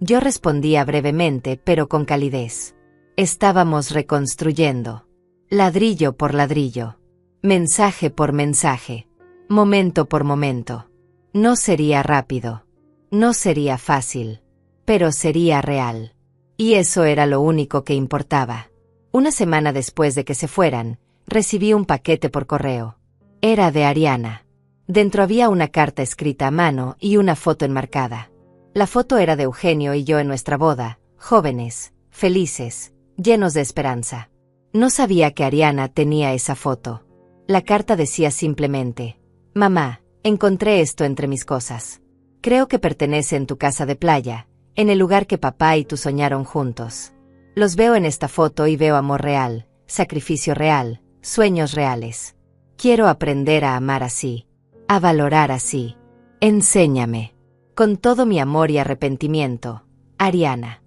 Yo respondía brevemente pero con calidez. Estábamos reconstruyendo. Ladrillo por ladrillo. Mensaje por mensaje. Momento por momento. No sería rápido. No sería fácil. Pero sería real. Y eso era lo único que importaba. Una semana después de que se fueran, recibí un paquete por correo. Era de Ariana. Dentro había una carta escrita a mano y una foto enmarcada. La foto era de Eugenio y yo en nuestra boda, jóvenes, felices, llenos de esperanza. No sabía que Ariana tenía esa foto. La carta decía simplemente: mamá, encontré esto entre mis cosas. Creo que pertenece en tu casa de playa, en el lugar que papá y tú soñaron juntos. Los veo en esta foto y veo amor real, sacrificio real, sueños reales. Quiero aprender a amar así, a valorar así. Enséñame. Con todo mi amor y arrepentimiento, Ariana.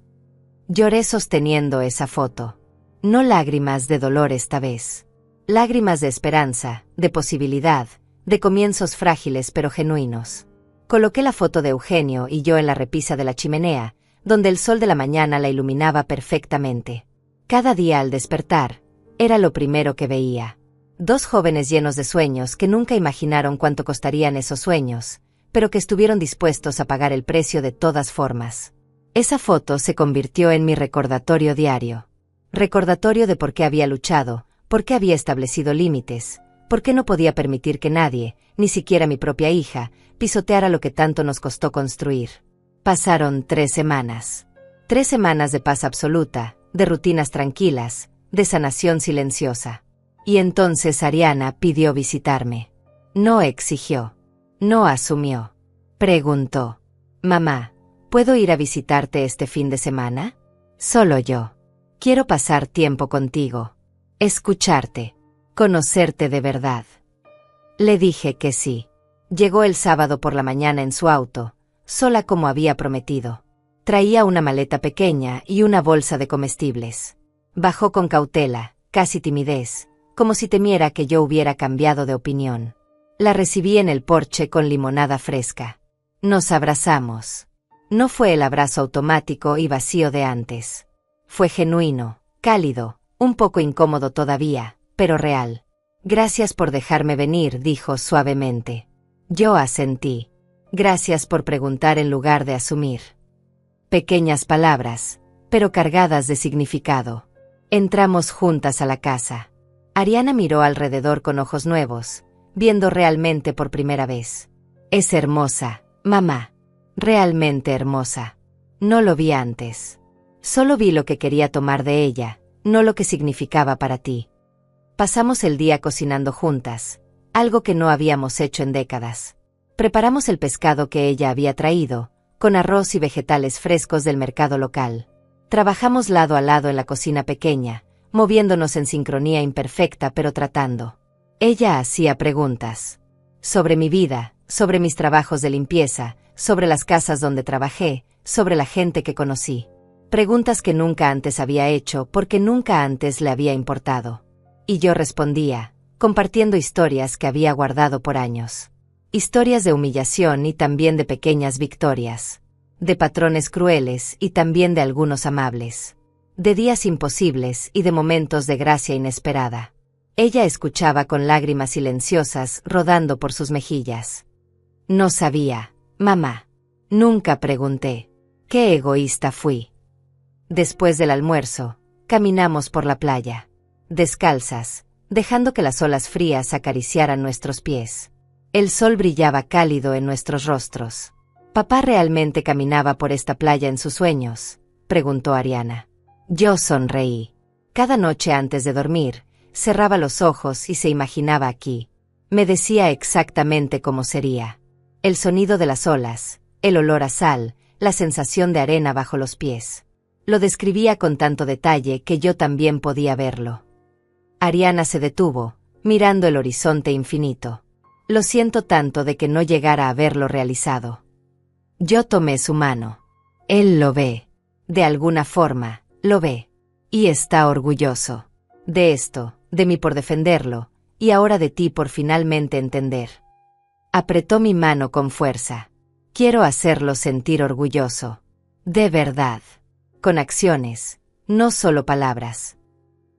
Lloré sosteniendo esa foto. No lágrimas de dolor esta vez. Lágrimas de esperanza, de posibilidad, de comienzos frágiles pero genuinos. Coloqué la foto de Eugenio y yo en la repisa de la chimenea, donde el sol de la mañana la iluminaba perfectamente. Cada día al despertar, era lo primero que veía. 2 jóvenes llenos de sueños que nunca imaginaron cuánto costarían esos sueños, pero que estuvieron dispuestos a pagar el precio de todas formas. Esa foto se convirtió en mi recordatorio diario. Recordatorio de por qué había luchado, por qué había establecido límites, por qué no podía permitir que nadie, ni siquiera mi propia hija, pisoteara lo que tanto nos costó construir. Pasaron 3 semanas. 3 semanas de paz absoluta, de rutinas tranquilas, de sanación silenciosa. Y entonces Ariana pidió visitarme. No exigió. No asumió. Preguntó: mamá, ¿puedo ir a visitarte este fin de semana? Solo yo. Quiero pasar tiempo contigo. Escucharte. Conocerte de verdad. Le dije que sí. Llegó el sábado por la mañana en su auto, sola como había prometido. Traía una maleta pequeña y una bolsa de comestibles. Bajó con cautela, casi timidez, como si temiera que yo hubiera cambiado de opinión. La recibí en el porche con limonada fresca. Nos abrazamos. No fue el abrazo automático y vacío de antes. Fue genuino, cálido, un poco incómodo todavía, pero real. Gracias por dejarme venir, dijo suavemente. Yo asentí. Gracias por preguntar en lugar de asumir. Pequeñas palabras, pero cargadas de significado. Entramos juntas a la casa. Ariana miró alrededor con ojos nuevos, viendo realmente por primera vez. Es hermosa, mamá. Realmente hermosa. No lo vi antes. Solo vi lo que quería tomar de ella, no lo que significaba para ti. Pasamos el día cocinando juntas, algo que no habíamos hecho en décadas. Preparamos el pescado que ella había traído, con arroz y vegetales frescos del mercado local. Trabajamos lado a lado en la cocina pequeña, moviéndonos en sincronía imperfecta pero tratando. Ella hacía preguntas. Sobre mi vida, sobre mis trabajos de limpieza, sobre las casas donde trabajé, sobre la gente que conocí. Preguntas que nunca antes había hecho porque nunca antes le había importado. Y yo respondía, compartiendo historias que había guardado por años. Historias de humillación y también de pequeñas victorias. De patrones crueles y también de algunos amables. De días imposibles y de momentos de gracia inesperada. Ella escuchaba con lágrimas silenciosas rodando por sus mejillas. No sabía, mamá. Nunca pregunté. Qué egoísta fui. Después del almuerzo, caminamos por la playa. Descalzas, dejando que las olas frías acariciaran nuestros pies. El sol brillaba cálido en nuestros rostros. ¿Papá realmente caminaba por esta playa en sus sueños?, preguntó Ariana. Yo sonreí. Cada noche antes de dormir, cerraba los ojos y se imaginaba aquí. Me decía exactamente cómo sería. El sonido de las olas, el olor a sal, la sensación de arena bajo los pies. Lo describía con tanto detalle que yo también podía verlo. Ariana se detuvo, mirando el horizonte infinito. Lo siento tanto de que no llegara a verlo realizado. Yo tomé su mano. Él lo ve. De alguna forma, lo ve. Y está orgulloso. De esto, de mí por defenderlo, y ahora de ti por finalmente entender. Apretó mi mano con fuerza. Quiero hacerlo sentir orgulloso. De verdad. Con acciones, no solo palabras.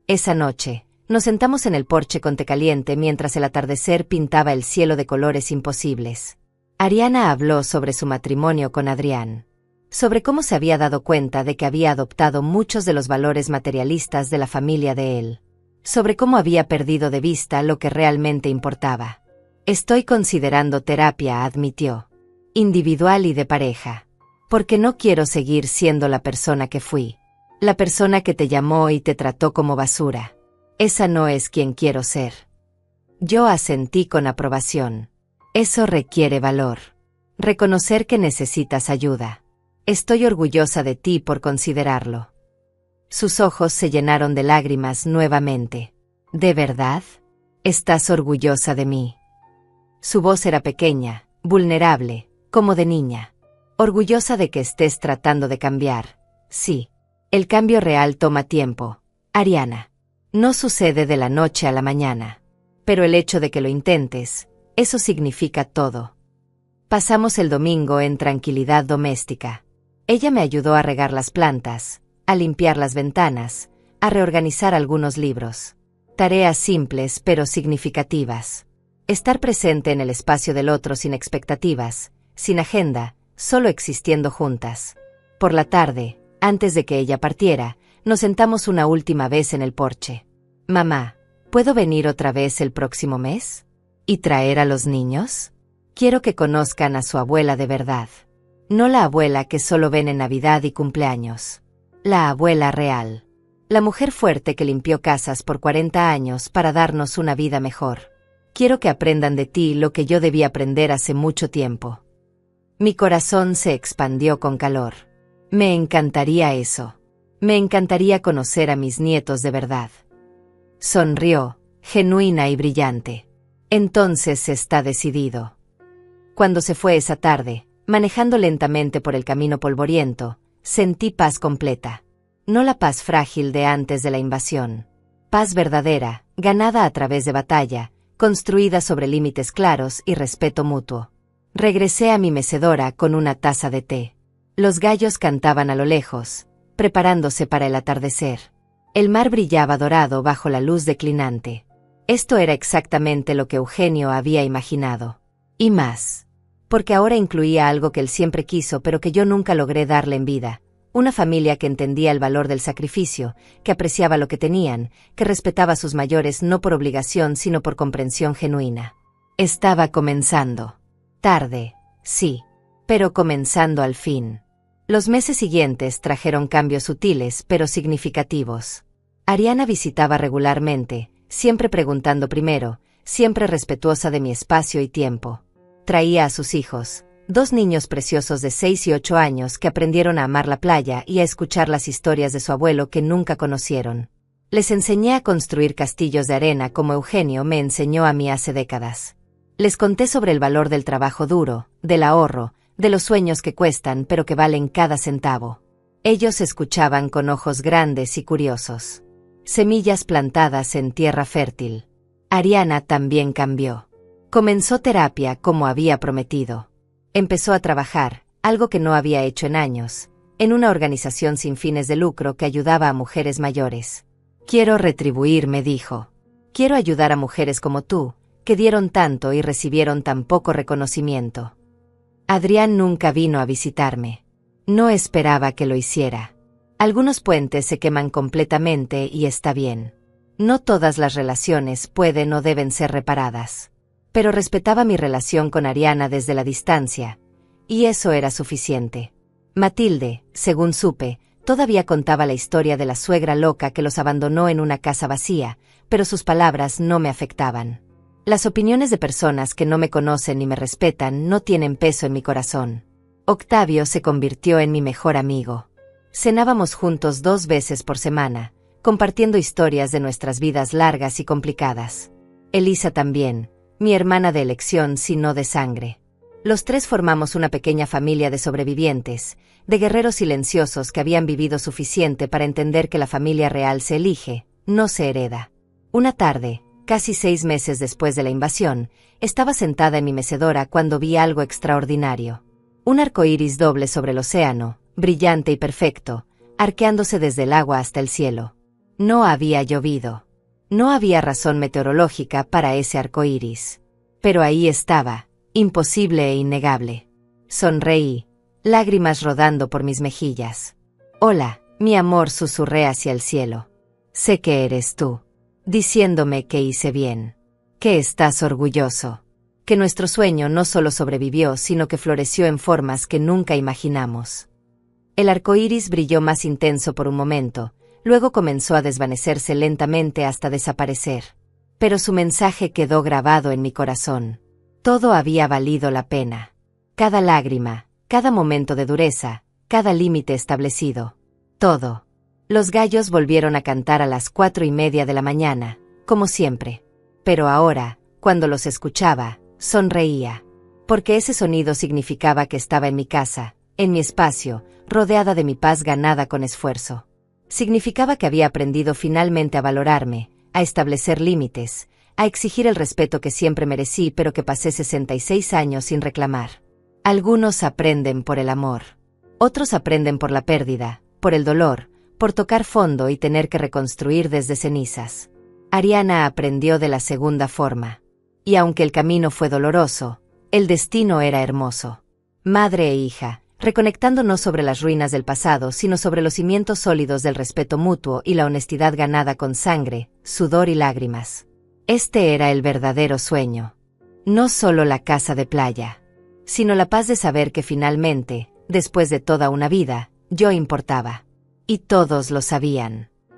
Esa noche, nos sentamos en el porche con té caliente mientras el atardecer pintaba el cielo de colores imposibles. Ariana habló sobre su matrimonio con Adrián. Sobre cómo se había dado cuenta de que había adoptado muchos de los valores materialistas de la familia de él. Sobre cómo había perdido de vista lo que realmente importaba. Estoy considerando terapia, admitió. Individual y de pareja. Porque no quiero seguir siendo la persona que fui. La persona que te llamó y te trató como basura. Esa no es quien quiero ser. Yo asentí con aprobación. Eso requiere valor. Reconocer que necesitas ayuda. Estoy orgullosa de ti por considerarlo. Sus ojos se llenaron de lágrimas nuevamente. ¿De verdad? ¿Estás orgullosa de mí? Su voz era pequeña, vulnerable, como de niña. Orgullosa de que estés tratando de cambiar. Sí. El cambio real toma tiempo. Ariana. No sucede de la noche a la mañana. Pero el hecho de que lo intentes, eso significa todo. Pasamos el domingo en tranquilidad doméstica. Ella me ayudó a regar las plantas, a limpiar las ventanas, a reorganizar algunos libros. Tareas simples pero significativas. Estar presente en el espacio del otro sin expectativas, sin agenda, solo existiendo juntas. Por la tarde, antes de que ella partiera, nos sentamos una última vez en el porche. Mamá, ¿puedo venir otra vez el próximo mes? ¿Y traer a los niños? Quiero que conozcan a su abuela de verdad. No la abuela que solo ven en Navidad y cumpleaños. La abuela real. La mujer fuerte que limpió casas por 40 años para darnos una vida mejor. Quiero que aprendan de ti lo que yo debí aprender hace mucho tiempo. Mi corazón se expandió con calor. Me encantaría eso. Me encantaría conocer a mis nietos de verdad. Sonrió, genuina y brillante. Entonces está decidido. Cuando se fue esa tarde, manejando lentamente por el camino polvoriento, sentí paz completa. No la paz frágil de antes de la invasión. Paz verdadera, ganada a través de batalla, construida sobre límites claros y respeto mutuo. Regresé a mi mecedora con una taza de té. Los gallos cantaban a lo lejos, preparándose para el atardecer. El mar brillaba dorado bajo la luz declinante. Esto era exactamente lo que Eugenio había imaginado. Y más. Porque ahora incluía algo que él siempre quiso pero que yo nunca logré darle en vida. Una familia que entendía el valor del sacrificio, que apreciaba lo que tenían, que respetaba a sus mayores no por obligación sino por comprensión genuina. Estaba comenzando. Tarde, sí. Pero comenzando al fin. Los meses siguientes trajeron cambios sutiles pero significativos. Ariana visitaba regularmente, siempre preguntando primero, siempre respetuosa de mi espacio y tiempo. Traía a sus hijos, 2 niños preciosos de 6 y 8 años que aprendieron a amar la playa y a escuchar las historias de su abuelo que nunca conocieron. Les enseñé a construir castillos de arena como Eugenio me enseñó a mí hace décadas. Les conté sobre el valor del trabajo duro, del ahorro, de los sueños que cuestan pero que valen cada centavo. Ellos escuchaban con ojos grandes y curiosos. Semillas plantadas en tierra fértil. Ariana también cambió. Comenzó terapia como había prometido. Empezó a trabajar, algo que no había hecho en años, en una organización sin fines de lucro que ayudaba a mujeres mayores. Quiero retribuir, me dijo. Quiero ayudar a mujeres como tú, que dieron tanto y recibieron tan poco reconocimiento. Adrián nunca vino a visitarme. No esperaba que lo hiciera. Algunos puentes se queman completamente y está bien. No todas las relaciones pueden o deben ser reparadas. Pero respetaba mi relación con Ariana desde la distancia, y eso era suficiente. Matilde, según supe, todavía contaba la historia de la suegra loca que los abandonó en una casa vacía, pero sus palabras no me afectaban. Las opiniones de personas que no me conocen ni me respetan no tienen peso en mi corazón. Octavio se convirtió en mi mejor amigo. Cenábamos juntos 2 veces por semana, compartiendo historias de nuestras vidas largas y complicadas. Elisa también, mi hermana de elección sino de sangre. Los tres formamos una pequeña familia de sobrevivientes, de guerreros silenciosos que habían vivido suficiente para entender que la familia real se elige, no se hereda. Una tarde, casi 6 meses después de la invasión, estaba sentada en mi mecedora cuando vi algo extraordinario. Un arco iris doble sobre el océano, brillante y perfecto, arqueándose desde el agua hasta el cielo. No había llovido. No había razón meteorológica para ese arco iris. Pero ahí estaba, imposible e innegable. Sonreí, lágrimas rodando por mis mejillas. Hola, mi amor, susurré hacia el cielo. Sé que eres tú, diciéndome que hice bien, que estás orgulloso, que nuestro sueño no solo sobrevivió, sino que floreció en formas que nunca imaginamos. El arco iris brilló más intenso por un momento, luego comenzó a desvanecerse lentamente hasta desaparecer. Pero su mensaje quedó grabado en mi corazón. Todo había valido la pena. Cada lágrima, cada momento de dureza, cada límite establecido. Todo. Los gallos volvieron a cantar a las 4:30 de la mañana, como siempre. Pero ahora, cuando los escuchaba, sonreía. Porque ese sonido significaba que estaba en mi casa, en mi espacio, rodeada de mi paz ganada con esfuerzo. Significaba que había aprendido finalmente a valorarme, a establecer límites, a exigir el respeto que siempre merecí pero que pasé 66 años sin reclamar. Algunos aprenden por el amor. Otros aprenden por la pérdida, por el dolor, por tocar fondo y tener que reconstruir desde cenizas. Ariana aprendió de la segunda forma. Y aunque el camino fue doloroso, el destino era hermoso. Madre e hija, reconectando no sobre las ruinas del pasado, sino sobre los cimientos sólidos del respeto mutuo y la honestidad ganada con sangre, sudor y lágrimas. Este era el verdadero sueño. No solo la casa de playa, sino la paz de saber que finalmente, después de toda una vida, yo importaba. Y todos lo sabían.